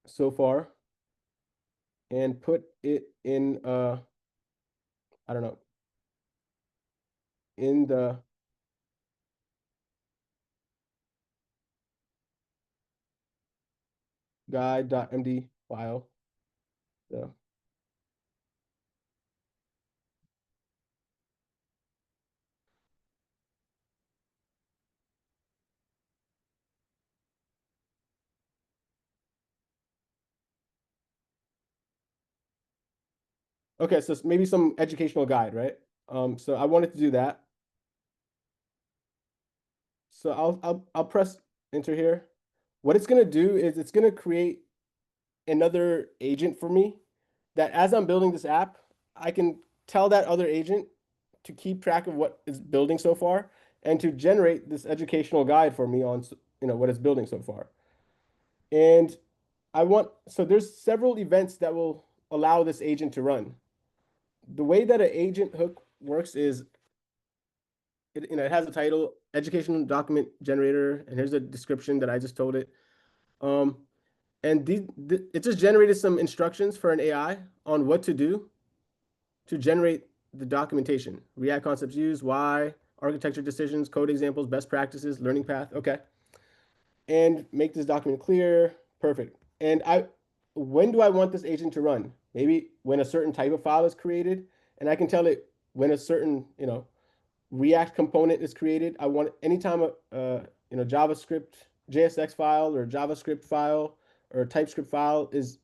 so far and put it in I don't know, in the guide.md file. So okay, so maybe some educational guide, right? So I wanted to do that. So I'll press enter here. What it's gonna do is it's gonna create another agent for me that as I'm building this app, I can tell that other agent to keep track of what is building so far and to generate this educational guide for me on what it's building so far. And so there's several events that will allow this agent to run. The way that an agent hook works is it has a title, educational document generator, and here's a description that I just told it. Um, and it just generated some instructions for an AI on what to do to generate the documentation. React concepts used, why, architecture decisions, code examples, best practices, learning path. Okay. And make this document clear. Perfect. And when do I want this agent to run? Maybe when a certain type of file is created, and I can tell it when a certain, React component is created. I want anytime JavaScript, JSX file or JavaScript file or TypeScript file is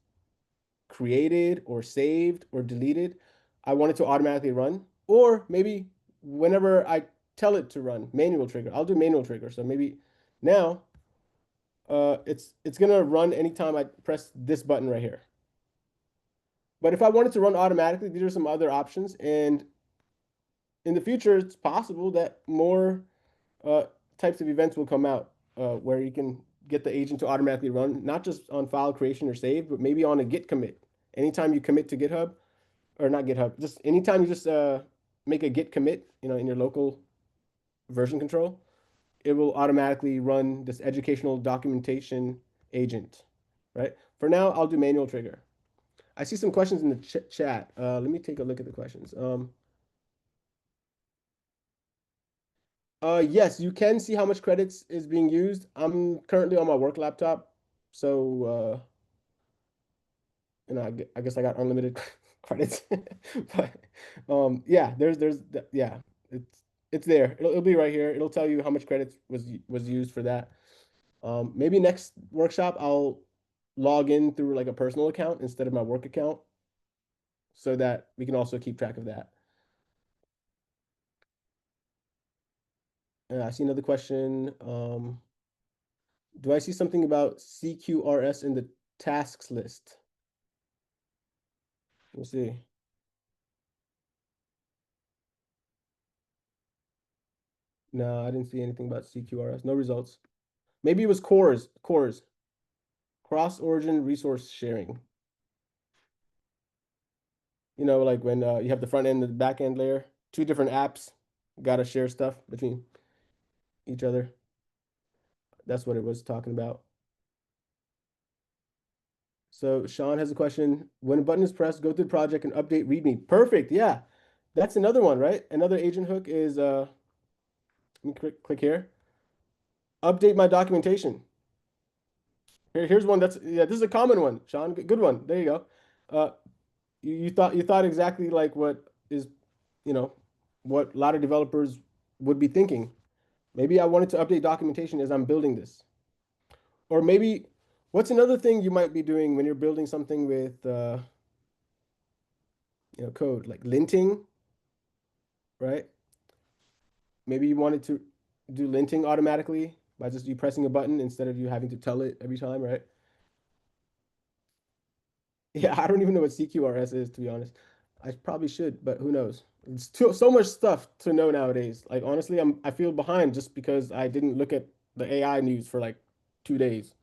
created or saved or deleted, I want it to automatically run. Or maybe whenever I tell it to run, manual trigger. I'll do manual trigger. So maybe now it's gonna run anytime I press this button right here. But if I want it to run automatically, these are some other options. And in the future, it's possible that more uh, types of events will come out where you can get the agent to automatically run, not just on file creation or save, but maybe on a Git commit. Anytime you commit to GitHub, or not GitHub, just anytime you just make a Git commit, in your local version control, it will automatically run this educational documentation agent, right? For now, I'll do manual trigger. I see some questions in the chat. Let me take a look at the questions. Yes, you can see how much credits is being used. I'm currently on my work laptop, so I guess I got unlimited credits. But yeah, yeah, it's there. It'll be right here. It'll tell you how much credits was used for that. Maybe next workshop I'll log in through like a personal account instead of my work account, so that we can also keep track of that. I see another question. Do I see something about CQRS in the tasks list? We'll see. No, I didn't see anything about CQRS. No results. Maybe it was cores, cross-origin resource sharing. Like when you have the front end and the back end layer, two different apps, gotta share stuff between each other. That's what it was talking about. So Sean has a question. When a button is pressed, go to the project and update README. Perfect. Yeah. That's another one, right? Another agent hook is let me click here. Update my documentation. Here's one that's yeah, this is a common one, Sean. Good one. There you go. Uh, you thought exactly like what is, you know, what a lot of developers would be thinking. Maybe I wanted to update documentation as I'm building this. Or maybe what's another thing you might be doing when you're building something with code like linting, right? Maybe you wanted to do linting automatically by just you pressing a button instead of you having to tell it every time, right? Yeah, I don't even know what CQRS is, to be honest. I probably should, but who knows? It's so much stuff to know nowadays. Like honestly, I feel behind just because I didn't look at the AI news for like 2 days.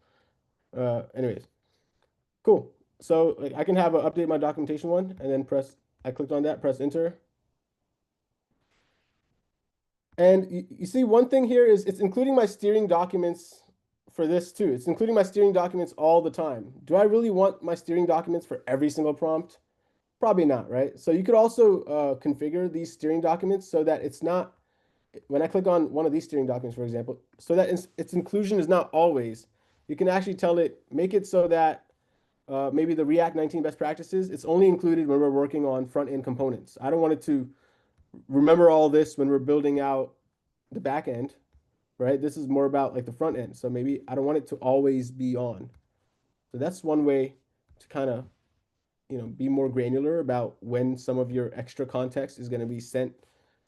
Anyways, cool. So like I can have a update my documentation one and then I clicked on that, press enter. And you see one thing here is it's including my steering documents for this too. It's including my steering documents all the time. Do I really want my steering documents for every single prompt? Probably not, right? So you could also configure these steering documents so that it's not, when I click on one of these steering documents, for example, so that its inclusion is not always. You can actually tell it, make it so that maybe the React 19 best practices, it's only included when we're working on front-end components. I don't want it to remember all this when we're building out the back end, right? This is more about like the front end. So maybe I don't want it to always be on. So that's one way to kind of, be more granular about when some of your extra context is going to be sent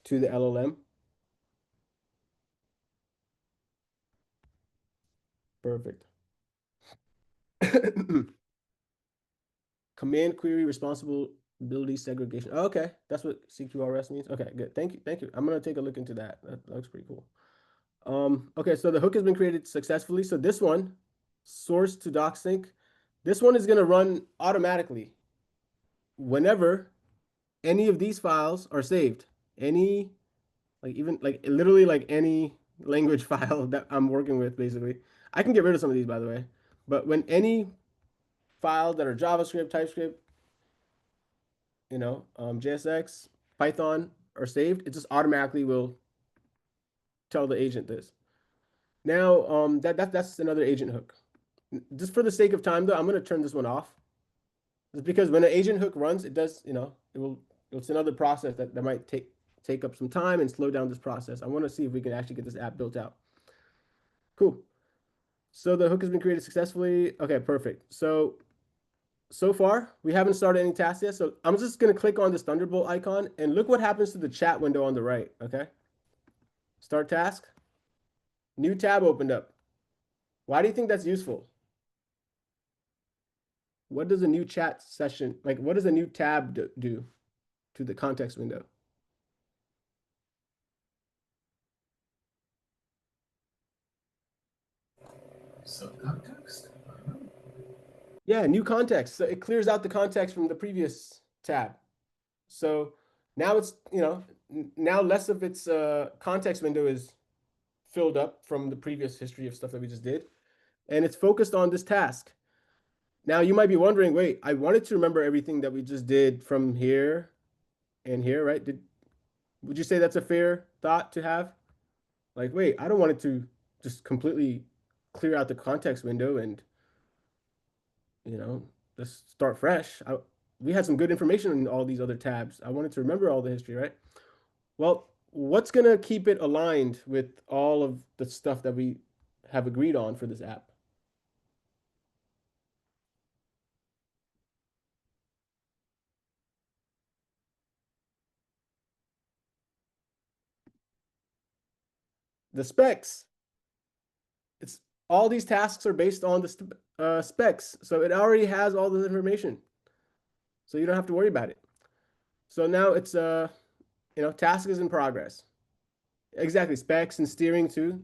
to the LLM. Perfect. Command query responsibility segregation. Oh, okay, that's what CQRS means. Okay, good. Thank you. Thank you. I'm gonna take a look into that. That looks pretty cool. Okay, so the hook has been created successfully. So this one, source to doc sync, this one is gonna run automatically whenever any of these files are saved. Any, like even like literally like any language file that I'm working with, basically. I can get rid of some of these, by the way. But when any files that are JavaScript, TypeScript, JSX, Python are saved, it just automatically will tell the agent this. Now, that's another agent hook. Just for the sake of time, though, I'm going to turn this one off. Just because when an agent hook runs, it does, it's another process that might take up some time and slow down this process. I want to see if we can actually get this app built out. Cool. So the hook has been created successfully. Okay, perfect. So far, we haven't started any tasks yet. So I'm just going to click on this Thunderbolt icon and look what happens to the chat window on the right. Okay. Start task. New tab opened up. Why do you think that's useful? What does a new chat session, like what does a new tab do to the context window? Subcontext? I don't know. Yeah, new context. So it clears out the context from the previous tab. So now it's, now less of its context window is filled up from the previous history of stuff that we just did. And it's focused on this task. Now you might be wondering, wait, I wanted to remember everything that we just did from here and here, right? Would you say that's a fair thought to have? Like, wait, I don't want it to just completely clear out the context window and, just start fresh. We had some good information in all these other tabs. I wanted to remember all the history, right? Well, what's going to keep it aligned with all of the stuff that we have agreed on for this app? The specs. It's all these tasks are based on the specs. So it already has all the information. So you don't have to worry about it. So now it's task is in progress. Exactly, specs and steering too.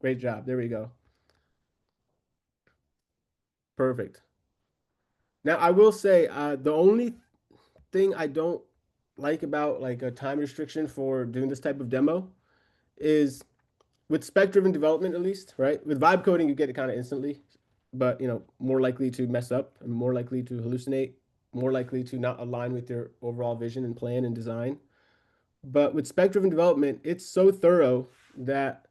Great job. There we go. Perfect. Now I will say the only thing I don't like about like a time restriction for doing this type of demo is with spec-driven development, at least, right? With vibe coding, you get it kind of instantly, but more likely to mess up and more likely to hallucinate, more likely to not align with your overall vision and plan and design. But with spec-driven development, it's so thorough that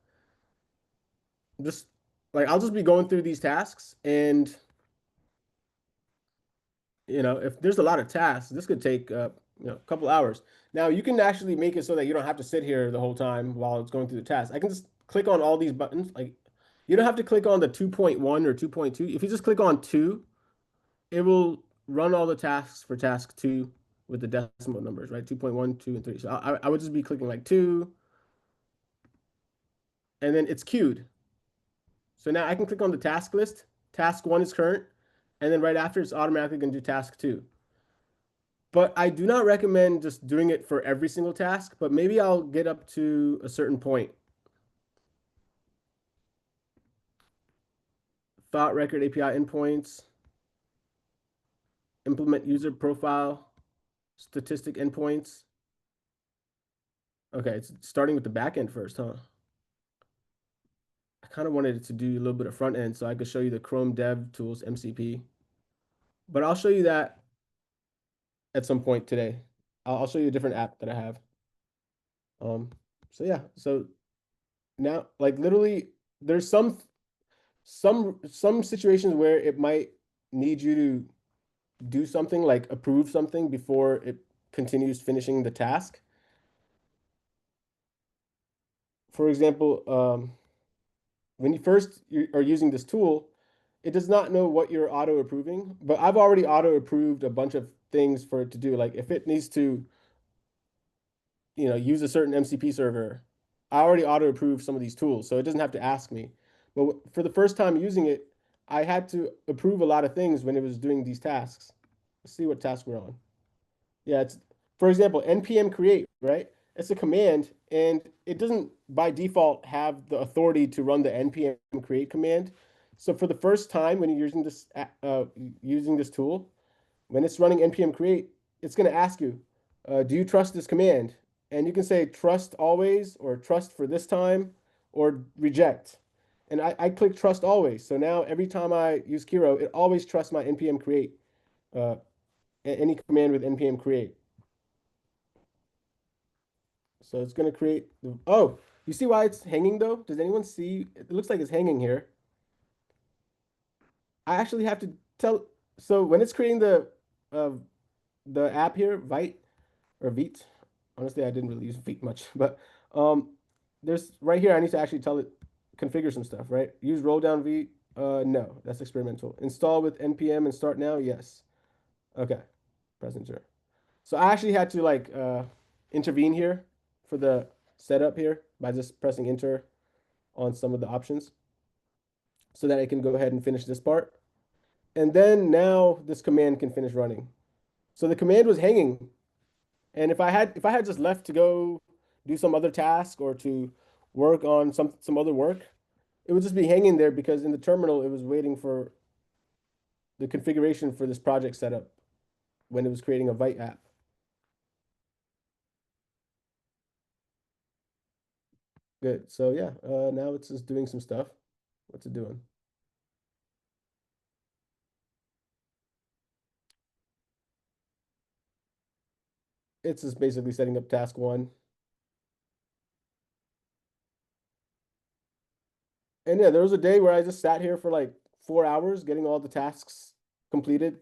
just like I'll just be going through these tasks and if there's a lot of tasks, this could take a couple hours. Now you can actually make it so that you don't have to sit here the whole time while it's going through the task. I can just click on all these buttons. Like you don't have to click on the 2.1 or 2.2. If you just click on 2, it will run all the tasks for task 2 with the decimal numbers, right? 2.1, 2, and 3. So I would just be clicking like 2, and then it's queued. So now I can click on the task list. Task 1 is current, and then right after it's automatically going to do task 2. But I do not recommend just doing it for every single task, but maybe I'll get up to a certain point. Thought record API endpoints, implement user profile, statistic endpoints. Okay, it's starting with the backend first, huh? I kind of wanted it to do a little bit of front end so I could show you the Chrome Dev Tools MCP. But I'll show you that at some point today. I'll show you a different app that I have. So yeah, so now like literally there's some situations where it might need you to do something like approve something before it continues finishing the task. For example, when you are using this tool, it does not know what you're auto approving, but I've already auto approved a bunch of things for it to do. Like if it needs to, use a certain MCP server, I already auto approved some of these tools, so it doesn't have to ask me. But for the first time using it, I had to approve a lot of things when it was doing these tasks. Let's see what task we're on. Yeah, it's for example, npm create, right? It's a command and it doesn't by default have the authority to run the npm create command. So for the first time when you're using this tool, when it's running npm create, it's going to ask you, do you trust this command? And you can say trust always or trust for this time or reject. And I click trust always. So now every time I use Kiro, it always trusts my npm create, uh, any command with npm create. So it's going to create, oh, you see why it's hanging though? Does anyone see? It looks like it's hanging here. I actually have to tell, so when it's creating uh, the app here, Vite or Vite, honestly, I didn't really use Vite much, but there's right here, I need to actually tell it, configure some stuff, right? Use roll down Vite. No, that's experimental. Install with npm and start now. Yes. Okay. Press enter. So I actually had to like intervene here for the setup here by just pressing enter on some of the options so that I can go ahead and finish this part. And then now this command can finish running. So the command was hanging. And if I had just left to go do some other task or to work on some other work, it would just be hanging there because in the terminal it was waiting for the configuration for this project setup when it was creating a Vite app. Good. So yeah, now it's just doing some stuff. What's it doing? It's just basically setting up task 1. And yeah, there was a day where I just sat here for like 4 hours getting all the tasks completed,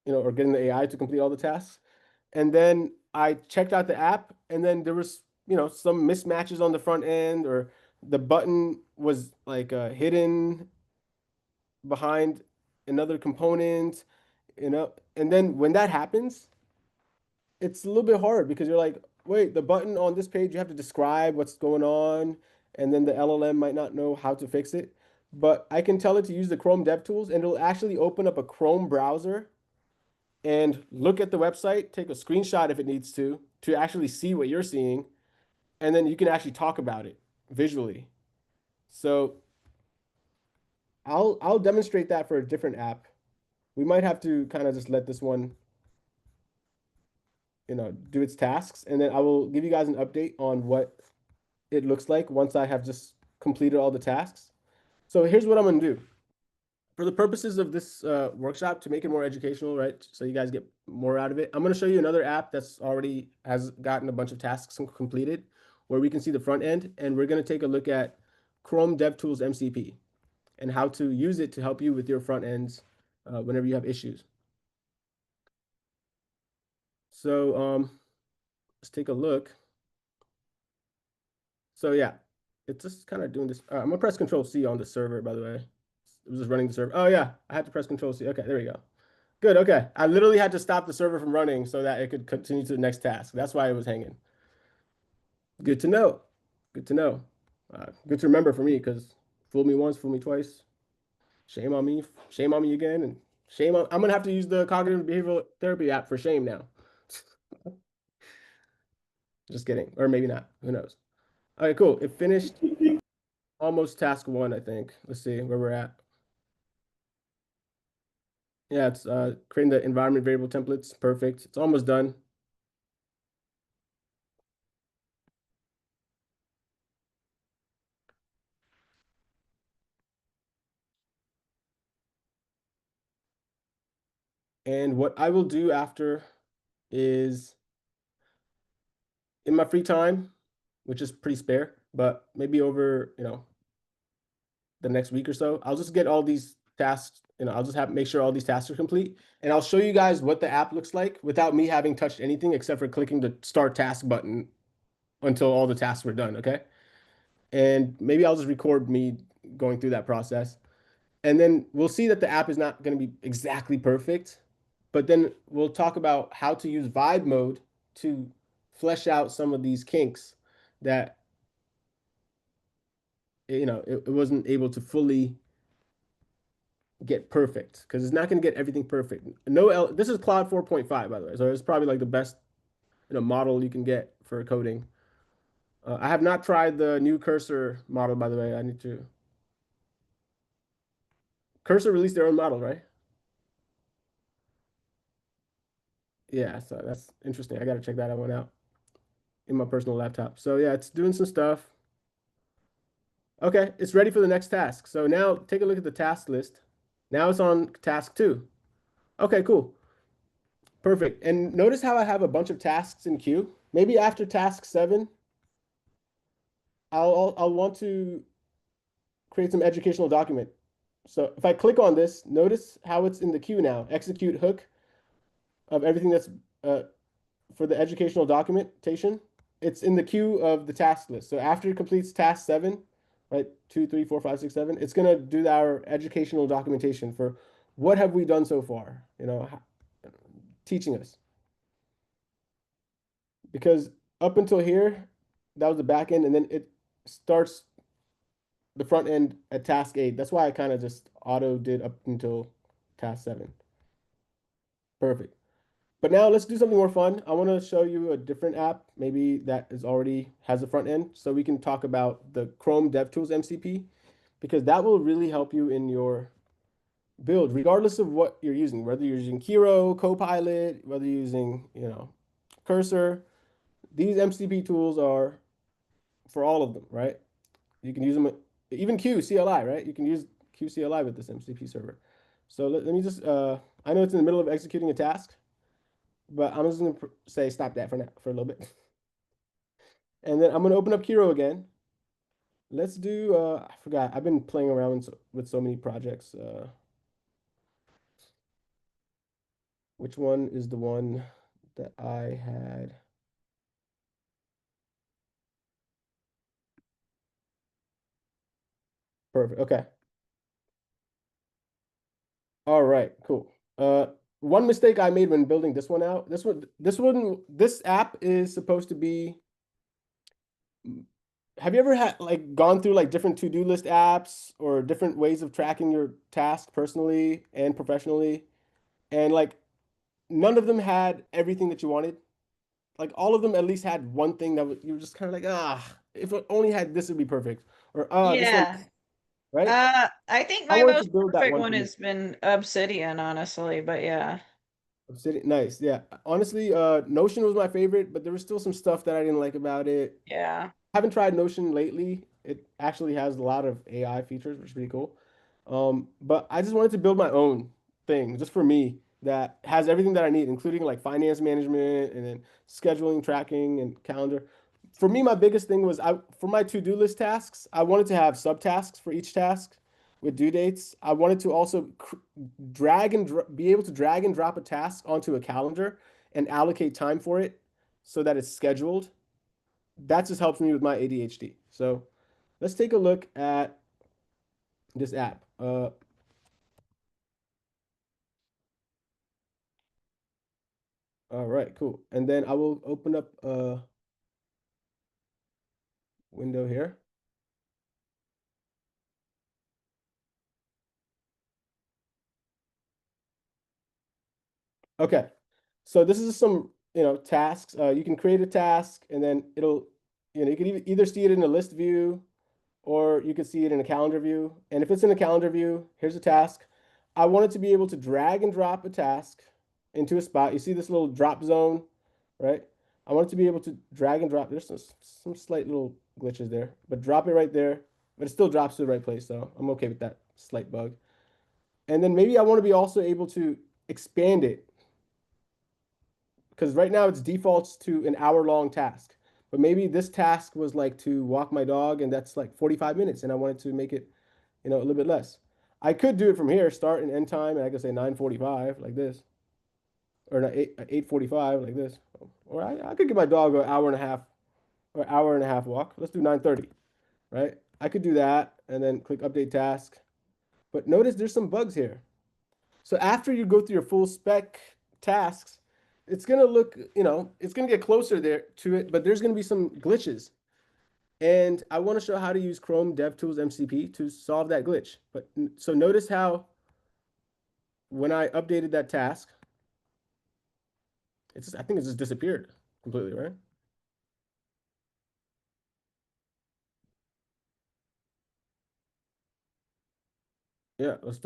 or getting the AI to complete all the tasks. And then I checked out the app, and then there was, some mismatches on the front end, or the button was like hidden behind another component, and then when that happens, it's a little bit hard because you're like, wait, the button on this page, you have to describe what's going on, and then the LLM might not know how to fix it. But I can tell it to use the Chrome DevTools, and it'll actually open up a Chrome browser and look at the website, take a screenshot if it needs to actually see what you're seeing, and then you can actually talk about it visually. So I'll demonstrate that for a different app. We might have to kind of just let this one, do its tasks, and then I will give you guys an update on what it looks like once I have just completed all the tasks. So here's what I'm going to do. For the purposes of this workshop, to make it more educational, right? So you guys get more out of it. I'm going to show you another app that's already has gotten a bunch of tasks completed where we can see the front end. And we're going to take a look at Chrome DevTools MCP. and how to use it to help you with your front ends whenever you have issues. So let's take a look. So yeah, it's just kind of doing this. I'm gonna press Control C on the server, by the way. It was just running the server. Oh yeah, I had to press Control C. Okay, there we go. Good, okay. I literally had to stop the server from running so that it could continue to the next task. That's why it was hanging. Good to know. Good to know. Good to remember for me, because fool me once, fool me twice. Shame on me. Shame on me again. And shame on, I'm gonna have to use the cognitive behavioral therapy app for shame now. Just kidding. Or maybe not. Who knows? All right, cool. It finished almost task 1, I think. Let's see where we're at. Yeah, it's creating the environment variable templates. Perfect. It's almost done. And what I will do after is in my free time, which is pretty spare, but maybe over, the next week or so, I'll just get all these tasks, I'll just make sure all these tasks are complete. And I'll show you guys what the app looks like without me having touched anything except for clicking the start task button until all the tasks were done, okay? And maybe I'll just record me going through that process. And then we'll see that the app is not going to be exactly perfect, but then we'll talk about how to use vibe mode to flesh out some of these kinks that it wasn't able to fully get perfect, because it's not going to get everything perfect. This is Cloud 4.5, by the way, so it's probably like the best model you can get for coding. I have not tried the new Cursor model, by the way. I need to. Cursor released their own model, right? Yeah, so that's interesting. I got to check that one out in my personal laptop. So yeah, it's doing some stuff. Okay, it's ready for the next task. So now take a look at the task list. Now it's on task 2. Okay, cool. Perfect. And notice how I have a bunch of tasks in queue. Maybe after task 7, I'll want to create some educational document. So if I click on this, notice how it's in the queue now. Execute hook of everything that's for the educational documentation. It's in the queue of the task list. So after it completes task 7, right, 2, 3, 4, 5, 6, 7, it's gonna do our educational documentation for what have we done so far, teaching us. Because up until here, that was the back end, and then it starts the front end at task 8. That's why I kind of just auto did up until task 7. Perfect. But now let's do something more fun. I want to show you a different app, maybe that is already has a front end, so we can talk about the Chrome DevTools MCP, because that will really help you in your build, regardless of what you're using, whether you're using Kiro, Copilot, whether you're using, Cursor. These MCP tools are for all of them, right? You can use them, even CLI, right? You can use CLI with this MCP server. So let me just, I know it's in the middle of executing a task, but I'm just going to say stop that for now, for a little bit. And then I'm going to open up Kiro again. Let's do, I forgot, I've been playing around with so many projects. Which one is the one that I had? Perfect, okay. All right, cool. One mistake I made when building this one out, this app is supposed to be, have you ever had gone through different to-do list apps or different ways of tracking your task personally and professionally? And none of them had everything that you wanted. Like all of them at least had one thing that you were just kind of if it only had this would be perfect. Or this one, Yeah. right? I think I my wanted to most build that perfect one for one me. has been Obsidian, honestly, but yeah. Nice, yeah. Honestly, Notion was my favorite, but there was still some stuff that I didn't like about it. Yeah. Haven't tried Notion lately. It actually has a lot of AI features, which is pretty cool. But I just wanted to build my own thing just for me that has everything that I need, including finance management and then scheduling, tracking, and calendar. For me, my biggest thing was for my to-do list tasks, I wanted to have subtasks for each task. with due dates. I wanted to also be able to drag and drop a task onto a calendar and allocate time for it so that it's scheduled. That just helps me with my ADHD. So let's take a look at this app. All right, cool. And then I will open up a window here. Okay, so this is some, tasks. You can create a task and then it'll, you can either see it in a list view or you can see it in a calendar view. And if it's in a calendar view, here's a task. I wanted to be able to drag and drop a task into a spot. You see this little drop zone, right? I want it to be able to drag and drop. There's some slight little glitches there, but drop it right there. But it still drops to the right place, so I'm okay with that slight bug. And then maybe I want to be also able to expand it because right now it's defaults to an hour-long task. But maybe this task was like to walk my dog, and that's like 45 minutes, and I wanted to make it, a little bit less. I could do it from here, start and end time, and I could say 9:45 like this, or not 8:45 like this. Or I could give my dog an hour and a half or hour and a half walk. Let's do 9:30, right? I could do that and then click update task. But notice there's some bugs here. So after you go through your full spec tasks, it's gonna look, it's gonna get closer there to it, but there's gonna be some glitches. And I want to show how to use Chrome DevTools MCP to solve that glitch. But so notice how when I updated that task, I think it just disappeared completely, right? Yeah, let's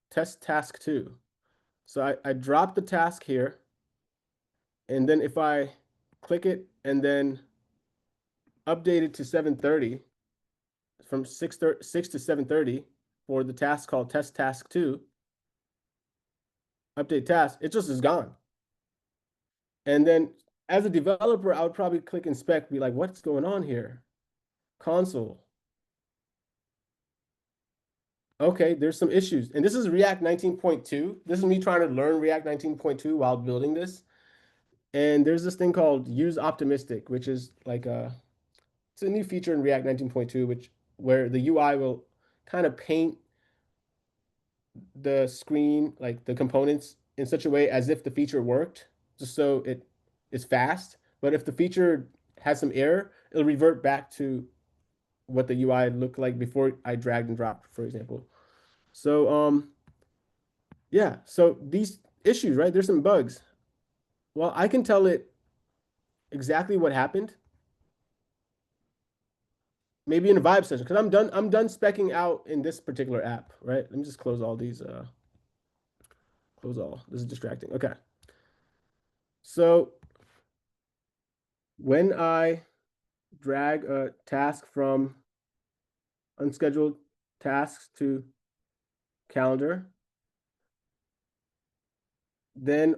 test task 2. So I dropped the task here, and then if I click it and then update it to 7:30, from 6 to 7:30 for the task called test task 2, update task, it just is gone. And then as a developer, I would probably click inspect, be like, what's going on here? Console. Okay, there's some issues. And this is React 19.2. This is me trying to learn React 19.2 while building this. And there's this thing called use optimistic, which is like it's a new feature in React 19.2, where the UI will kind of paint the screen, like the components, in such a way as if the feature worked, just so it is fast. But if the feature has some error, it'll revert back to what the UI looked like before I dragged and dropped, for example. So yeah, so these issues, right? There's some bugs. Well, I can tell it exactly what happened. Maybe in a vibe session, because I'm done specking out in this particular app, right? Let me just close all these, close all. This is distracting. Okay. So when I drag a task from unscheduled tasks to calendar, then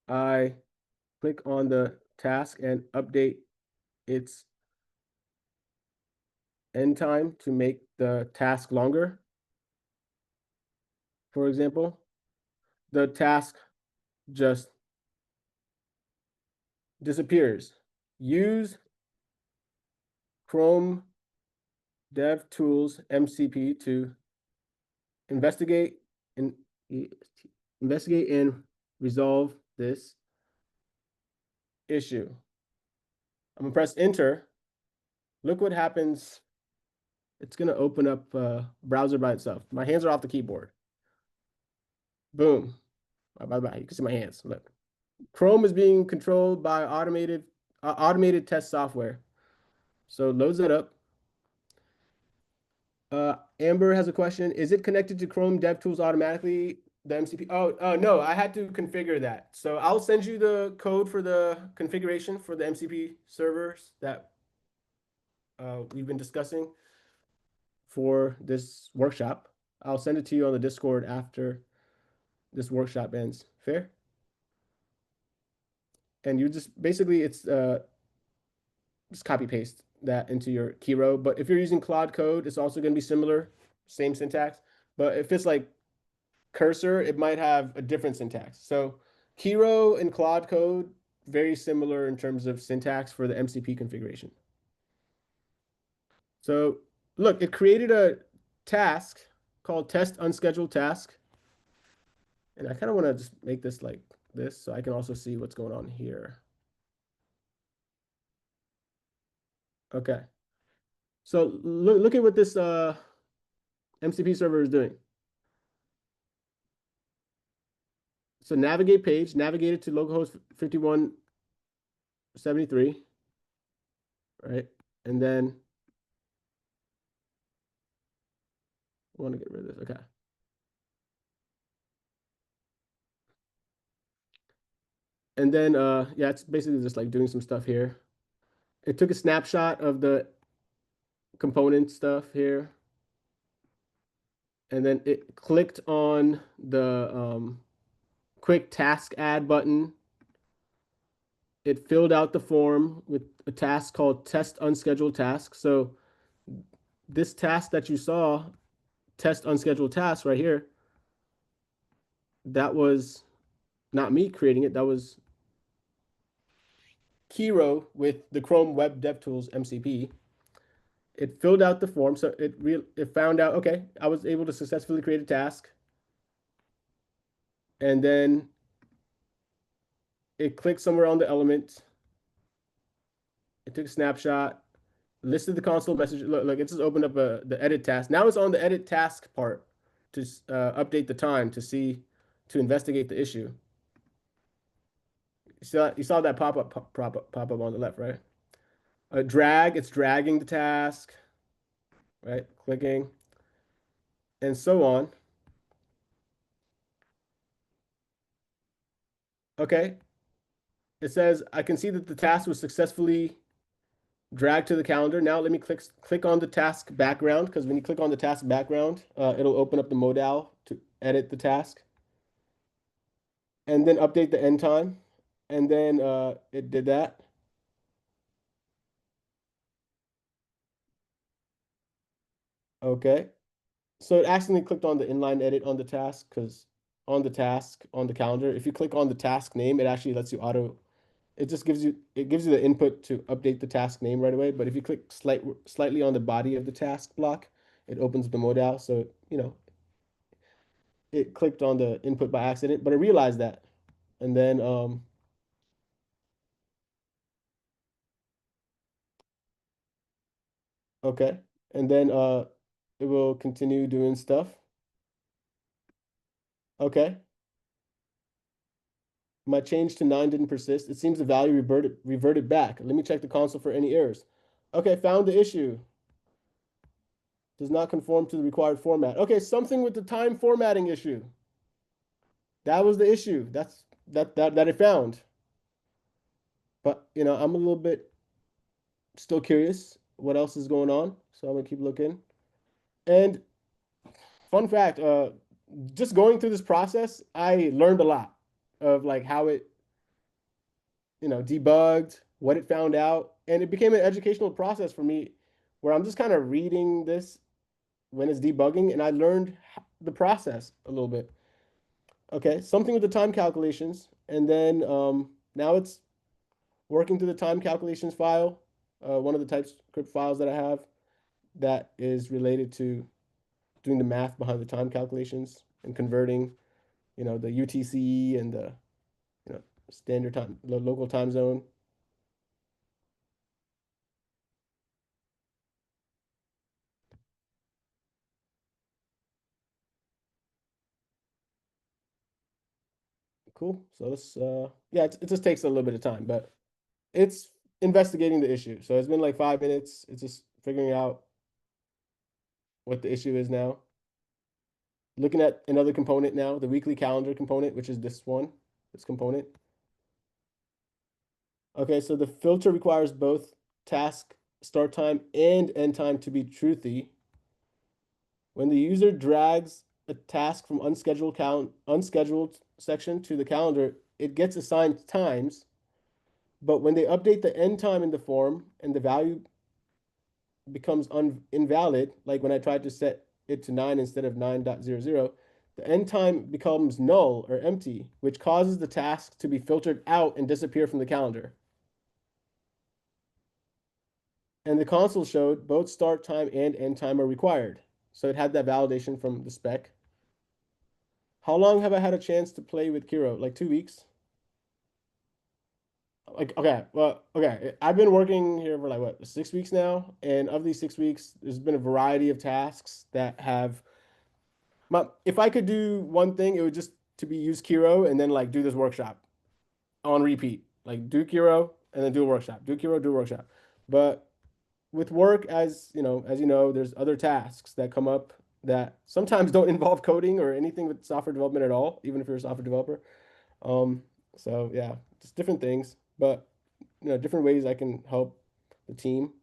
I click on the task and update its end time to make the task longer. For example, the task just disappears. Use Chrome DevTools MCP to investigate and resolve this issue. I'm gonna press enter. Look what happens. It's gonna open up a browser by itself. My hands are off the keyboard. Boom. Bye. You can see my hands. Look. Chrome is being controlled by automated test software. So loads that up. Amber has a question. Is it connected to Chrome DevTools automatically, the MCP? Oh, no, I had to configure that. So I'll send you the code for the configuration for the MCP servers that we've been discussing for this workshop. I'll send it to you on the Discord after this workshop ends. Fair? And you just basically it's just copy paste that into your Kiro. But if you're using Claude Code, it's also going to be similar, same syntax. But if it's like Cursor, it might have a different syntax. So Kiro and Claude Code, very similar in terms of syntax for the MCP configuration. So look, it created a task called test unscheduled task. And I kind of want to just make this like this so I can also see what's going on here. Okay. So look at what this MCP server is doing. So navigate page, navigate it to localhost 5173, right? And then I want to get rid of this. Okay. And then yeah, it's basically just like doing some stuff here. It took a snapshot of the component stuff here. And then it clicked on the quick task add button. It filled out the form with a task called test unscheduled task. So this task that you saw, test unscheduled task right here, that was not me creating it. That was Kiro with the Chrome Web DevTools MCP. It filled out the form, so it found out, okay, I was able to successfully create a task. And then it clicked somewhere on the element. It took a snapshot, listed the console message. Look, it just opened up the edit task. Now it's on the edit task part to update the time to investigate the issue. You saw that pop up on the left, right? Drag, it's dragging the task, right? Clicking, and so on. Okay. It says, I can see that the task was successfully dragged to the calendar. Now let me click on the task background, because when you click on the task background, it'll open up the modal to edit the task. And then update the end time. And then it did that. Okay. So it accidentally clicked on the inline edit on the task, because on the task on the calendar, if you click on the task name, it actually lets you it just gives you the input to update the task name right away. But if you click slightly on the body of the task block, it opens the modal. So it clicked on the input by accident, but I realized that. And then okay. And then it will continue doing stuff. Okay. My change to 9 didn't persist. It seems the value reverted back. Let me check the console for any errors. Okay, found the issue. Does not conform to the required format. Okay, something with the time formatting issue. That was the issue. That's that I found. But I'm a little bit still curious what else is going on. So I'm gonna keep looking. And fun fact, just going through this process, I learned a lot of like how it, debugged, what it found out, and it became an educational process for me where I'm just kind of reading this when it's debugging, and I learned the process a little bit. Okay, something with the time calculations, and then now it's working through the time calculations file, one of the TypeScript files that I have that is related to doing the math behind the time calculations and converting, the UTC and the, standard time, the local time zone. Cool. So let's, yeah, it just takes a little bit of time, but it's investigating the issue. So it's been like 5 minutes. It's just figuring out what the issue is now. Looking at another component now, the weekly calendar component, which is this one, this component. Okay, so the filter requires both task start time and end time to be truthy. When the user drags a task from unscheduled section to the calendar, it gets assigned times. But when they update the end time in the form and the value becomes invalid, like when I tried to set it to 9 instead of 9.00, the end time becomes null or empty, which causes the task to be filtered out and disappear from the calendar. And the console showed both start time and end time are required. So it had that validation from the spec. How long have I had a chance to play with Kiro? Like 2 weeks? Like, okay, well, okay. I've been working here for like what, 6 weeks now, and of these 6 weeks, there's been a variety of tasks that have if I could do one thing, it would just to be use Kiro and then like do this workshop on repeat. Like do Kiro and then do a workshop. Do Kiro, do a workshop. But with work, as you know, there's other tasks that come up that sometimes don't involve coding or anything with software development at all, even if you're a software developer. Um, so yeah, just different things, but different ways I can help the team.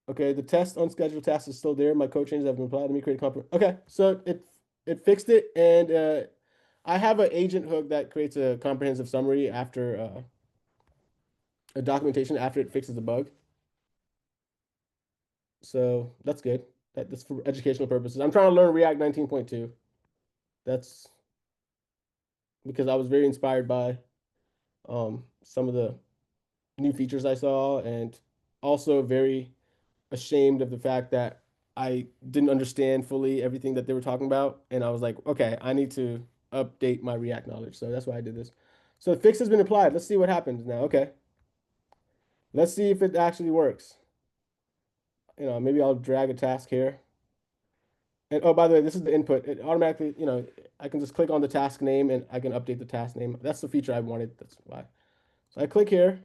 Okay, the test unscheduled task is still there. My code changes have been applied. Let me create a component. Okay, so it fixed it, and I have an agent hook that creates a comprehensive summary after a documentation after it fixes the bug. So that's good. That's for educational purposes. I'm trying to learn React 19.2. That's because I was very inspired by some of the new features I saw, and also very ashamed of the fact that I didn't understand fully everything that they were talking about. And I was like, okay, I need to update my React knowledge. So that's why I did this. So the fix has been applied. Let's see what happens now. Okay. Let's see if it actually works. Maybe I'll drag a task here. And oh, by the way, this is the input. It automatically, I can just click on the task name and I can update the task name. That's the feature I wanted. That's why. So I click here.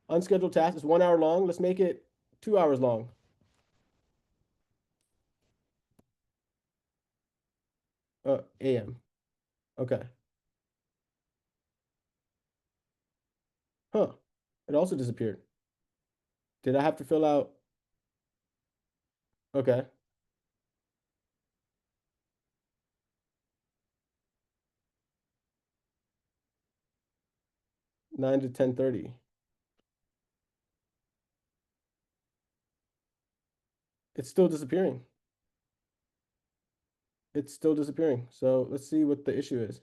Unscheduled task is 1 hour long. Let's make it 2 hours long. AM. Okay. Huh. It also disappeared. Did I have to fill out? Okay. 9 to 10:30. It's still disappearing. It's still disappearing. So let's see what the issue is.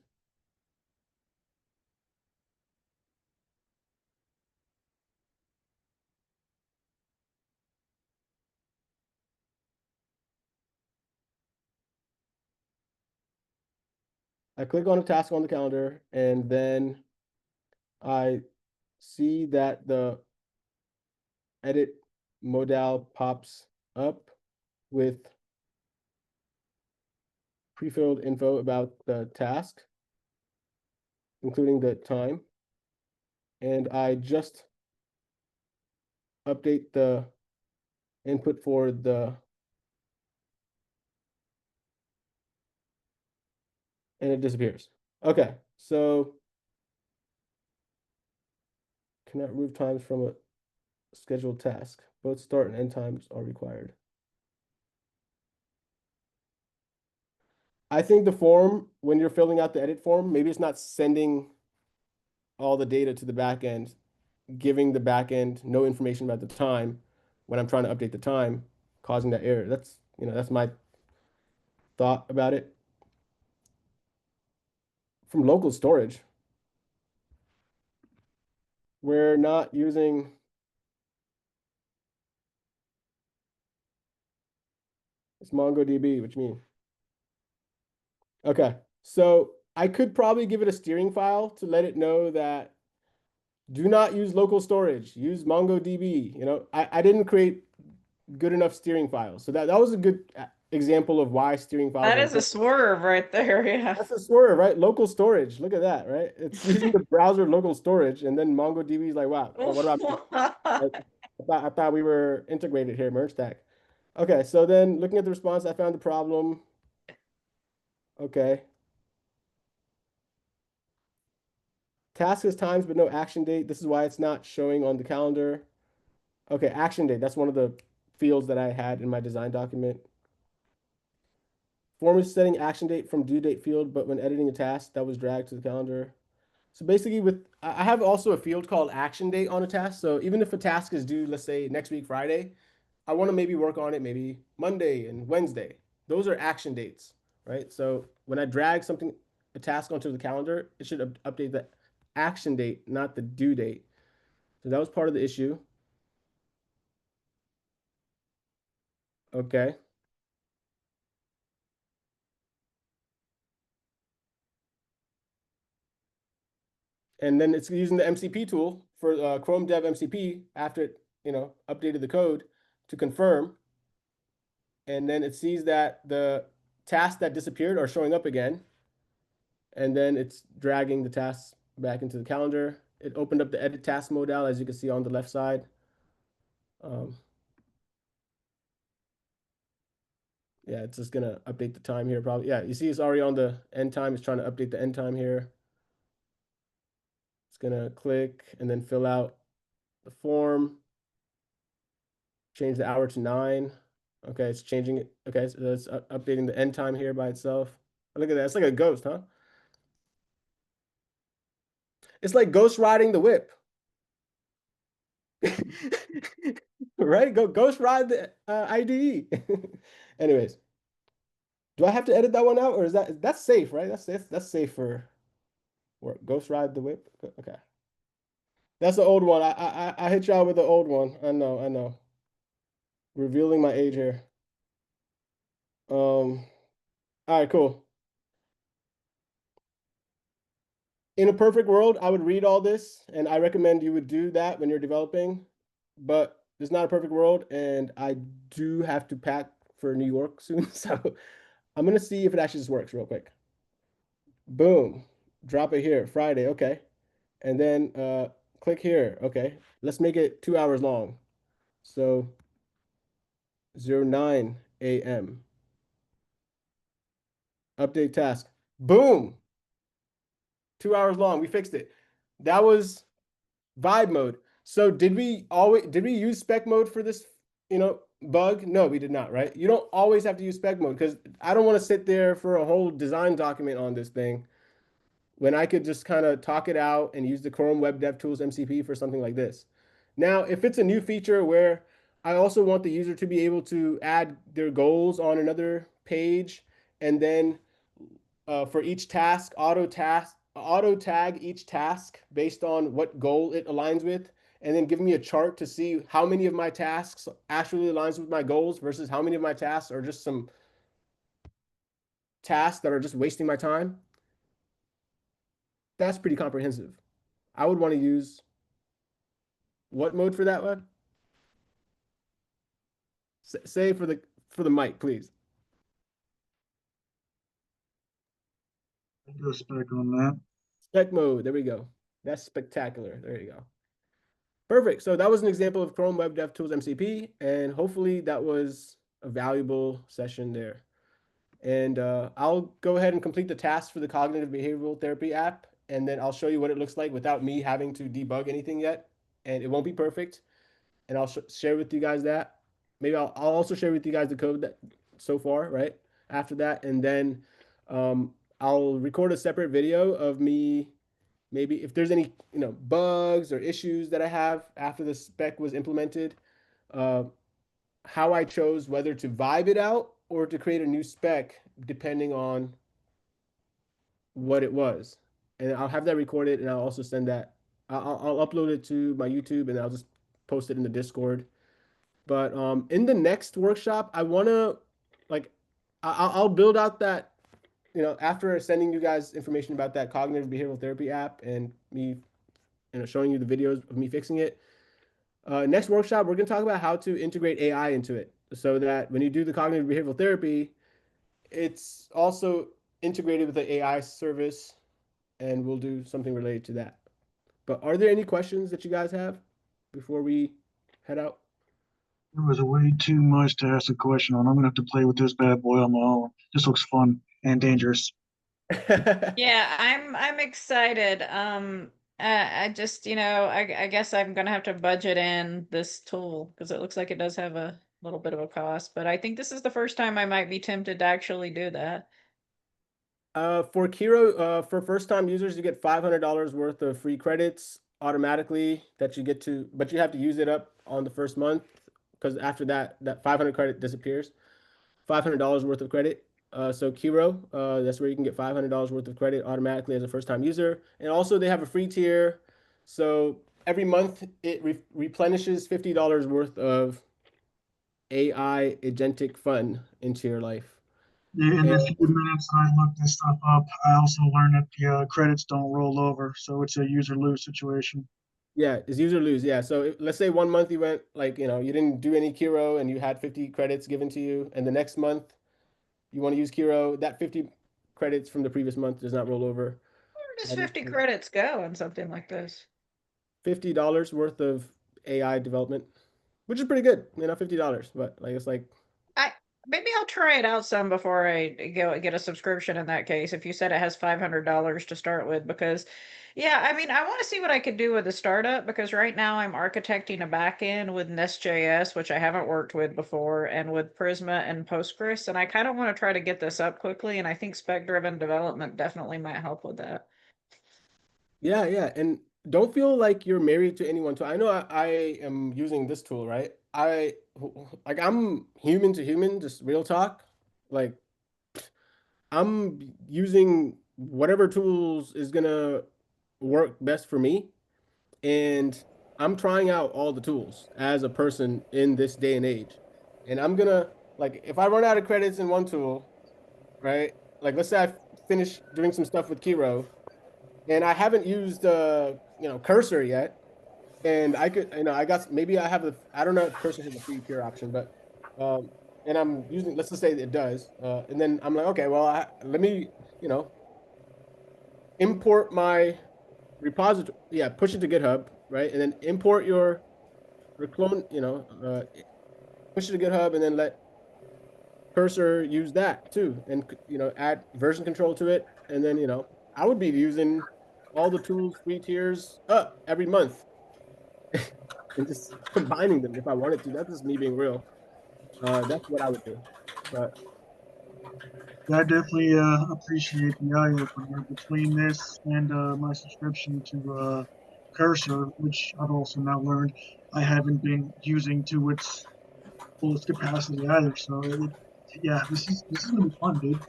I click on a task on the calendar, and then I see that the edit modal pops up with pre-filled info about the task, including the time. And I just update the input for and it disappears. Okay, so cannot remove times from a scheduled task. Both start and end times are required. I think the form, when you're filling out the edit form, maybe it's not sending all the data to the back end, giving the back end no information about the time when I'm trying to update the time, causing that error. That's my thought about it. From local storage, we're not using it's MongoDB, which means okay. So I could probably give it a steering file to let it know that do not use local storage, use MongoDB. I didn't create good enough steering files. So that was a good example of why steering files That are is a important. swerve right there, yeah. That's a swerve, right? Local storage. Look at that, right? It's using the browser local storage, and then MongoDB is like, wow, well, what about like, I thought we were integrated here, merge stack. Okay, so then looking at the response, I found the problem. Okay. Task is times, but no action date. This is why it's not showing on the calendar. Okay, action date. That's one of the fields that I had in my design document. Form is setting action date from due date field, but when editing a task, that was dragged to the calendar. So basically I have also a field called action date on a task. So even if a task is due, let's say next week, Friday, I want to maybe work on it maybe Monday and Wednesday. Those are action dates, right? So when I drag a task onto the calendar, it should update the action date, not the due date. So that was part of the issue. Okay. And then it's using the MCP tool for Chrome Dev MCP after it, updated the code to confirm. And then it sees that the tasks that disappeared are showing up again. And then it's dragging the tasks back into the calendar. It opened up the edit task modal, as you can see on the left side. Yeah, it's just gonna update the time here probably. Yeah, you see it's already on the end time. It's trying to update the end time here. It's gonna click and then fill out the form. Change the hour to 9. Okay, it's changing it. Okay, so it's updating the end time here by itself. Look at that. It's like a ghost, huh? It's like ghost riding the whip. Right? Go ghost ride the IDE. Anyways, do I have to edit that one out, or is that's safe, right? That's safe for work. Ghost ride the whip. Okay, that's the old one. I hit y'all with the old one. I know. Revealing my age here. All right, cool. In a perfect world, I would read all this, and I recommend you would do that when you're developing, but it's not a perfect world, and I do have to pack for New York soon, so I'm gonna see if it actually just works real quick. Boom, drop it here, Friday, okay. And then click here, okay. Let's make it 2 hours long. So 09 a.m. Update task. Boom, 2 hours long. We fixed it. That was vibe mode. So did we use spec mode for this, bug? No, we did not, right? You don't always have to use spec mode because I don't want to sit there for a whole design document on this thing when I could just kind of talk it out and use the Chrome Web Dev Tools MCP for something like this. Now, if it's a new feature where I also want the user to be able to add their goals on another page and then for each task, auto tag each task based on what goal it aligns with, and then give me a chart to see how many of my tasks actually aligns with my goals versus how many of my tasks are just some tasks that are just wasting my time. That's pretty comprehensive. I would want to use what mode for that one? Say for the mic, please. Do a spec on that. Spec mode. There we go. That's spectacular. There you go. Perfect. So that was an example of Chrome Web Dev Tools MCP, and hopefully that was a valuable session there. And I'll go ahead and complete the task for the cognitive behavioral therapy app, and then I'll show you what it looks like without me having to debug anything yet. And it won't be perfect. And I'll share with you guys that. Maybe I'll also share with you guys the code that so far, right? After that, and then I'll record a separate video of me. Maybe if there's any bugs or issues that I have after the spec was implemented, how I chose whether to vibe it out or to create a new spec depending on what it was. And I'll have that recorded, and I'll also send that. I'll upload it to my YouTube, and I'll just post it in the Discord. But in the next workshop, I want to like I'll build out that after sending you guys information about that cognitive behavioral therapy app and me showing you the videos of me fixing it. Next workshop, we're going to talk about how to integrate AI into it so that when you do the cognitive behavioral therapy, it's also integrated with the AI service, and we'll do something related to that. But are there any questions that you guys have before we head out? There was way too much to ask a question on. I'm gonna have to play with this bad boy on my own. This looks fun and dangerous. Yeah, I'm excited. I just, I guess I'm gonna have to budget in this tool because it looks like it does have a little bit of a cost, but I think this is the first time I might be tempted to actually do that. For Kiro, for first-time users, you get $500 worth of free credits automatically that you get to, but you have to use it up on the first month because after that, that 500 credit disappears. $500 worth of credit. So Kiro, that's where you can get $500 worth of credit automatically as a first-time user. And also they have a free tier. So every month it replenishes $50 worth of AI agentic fun into your life. Yeah, in And the few minutes I looked this stuff up, I also learned that the credits don't roll over, so it's a user lose situation. yeah, it's user lose. Yeah. So let's say one month you went like, you didn't do any Kiro and you had 50 credits given to you. And the next month you want to use Kiro, that 50 credits from the previous month does not roll over. Where does That is 50 credits go on something like this? $50 worth of AI development, which is pretty good. $50, but like it's like I maybe I'll try it out some before I go get a subscription in that case. If you said it has $500 to start with, because yeah, I mean, I want to see what I could do with the startup because right now I'm architecting a backend with Nest.js, which I haven't worked with before, and with Prisma and Postgres, and I kind of want to try to get this up quickly, and I think spec-driven development definitely might help with that. yeah, yeah. And don't feel like you're married to anyone. I know I am using this tool, right? I'm human to human, just real talk. Like I'm using whatever tools is gonna work best for me. And I'm trying out all the tools as a person in this day and age. And I'm gonna like if I run out of credits in one tool, right? Like let's say I finish doing some stuff with Kiro and I haven't used cursor yet. And I could, I got maybe I have I don't know if cursor has a free tier option, but um and I'm using let's just say it does. And then I'm like, okay, well let me, import my repository, yeah, push it to GitHub, right? And then import your clone, push it to GitHub and then let cursor use that too. And add version control to it. And then, I would be using all the tools, free tiers up every month and just combining them if I wanted to. That's just me being real. That's what I would do. But Yeah, I definitely appreciate the eye opener between this and my subscription to Cursor, which I've also now learned I haven't been using to its fullest capacity either. So yeah, this is gonna be fun, dude.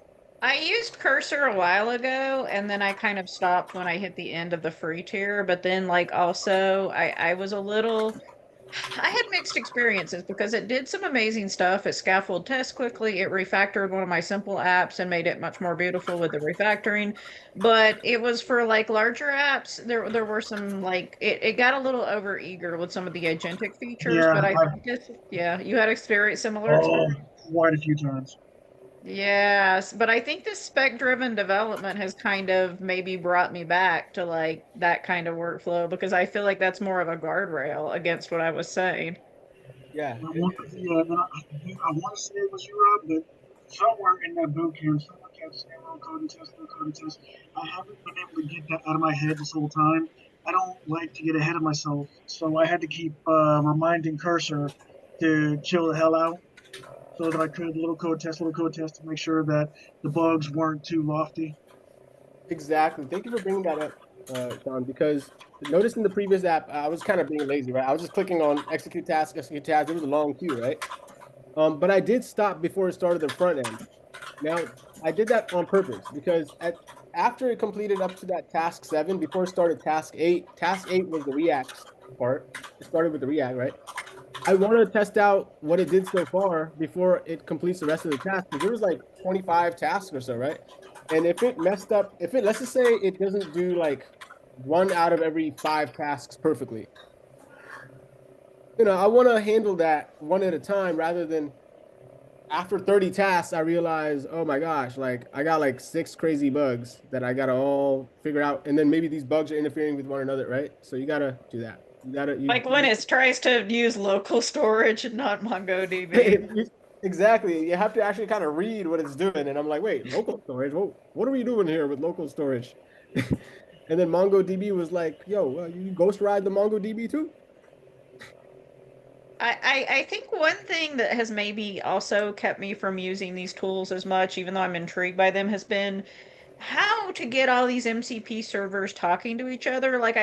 I used Cursor a while ago, and then I kind of stopped when I hit the end of the free tier. But then, like, also, I was a little, I had mixed experiences because it did some amazing stuff. It scaffolded tests quickly. It refactored one of my simple apps and made it much more beautiful with the refactoring. But it was for like larger apps. There were some like it got a little over eager with some of the agentic features. Yeah, But I I've think this, yeah, you had similar oh experience. quite a few times. Yes, but I think this spec-driven development has kind of maybe brought me back to like that kind of workflow because I feel like that's more of a guardrail against what I was saying. yeah, Yeah, I want to say it was Europe, but somewhere in that boot camp, someone kept saying low code and test, low code and test. I haven't been able to get that out of my head this whole time. I don't like to get ahead of myself, so I had to keep reminding Cursor to chill the hell out so that I could little code test to make sure that the bugs weren't too lofty. exactly. Thank you for bringing that up, Sean, because notice in the previous app, I was kind of being lazy, right? I was just clicking on execute task, execute task. It was a long queue, right? But I did stop before it started the front end. Now, I did that on purpose because after it completed up to that task 7, before it started task 8 was the React part. It started with the React, right? I want to test out what it did so far before it completes the rest of the task because there was like 25 tasks or so, right? And if it messed up, let's just say it doesn't do like one out of every 5 tasks perfectly, I want to handle that one at a time rather than after 30 tasks, I realize, oh my gosh, like I got like 6 crazy bugs that I gotta all figure out. And then maybe these bugs are interfering with one another, right? So you gotta do that. Like when it tries to use local storage and not MongoDB. Exactly. You have to actually kind of read what it's doing. And I'm like, wait, local storage? Whoa, what are we doing here with local storage? And then MongoDB was like, yo, you ghost ride the MongoDB too? I think one thing that has maybe also kept me from using these tools as much, even though I'm intrigued by them, has been how to get all these MCP servers talking to each other. Like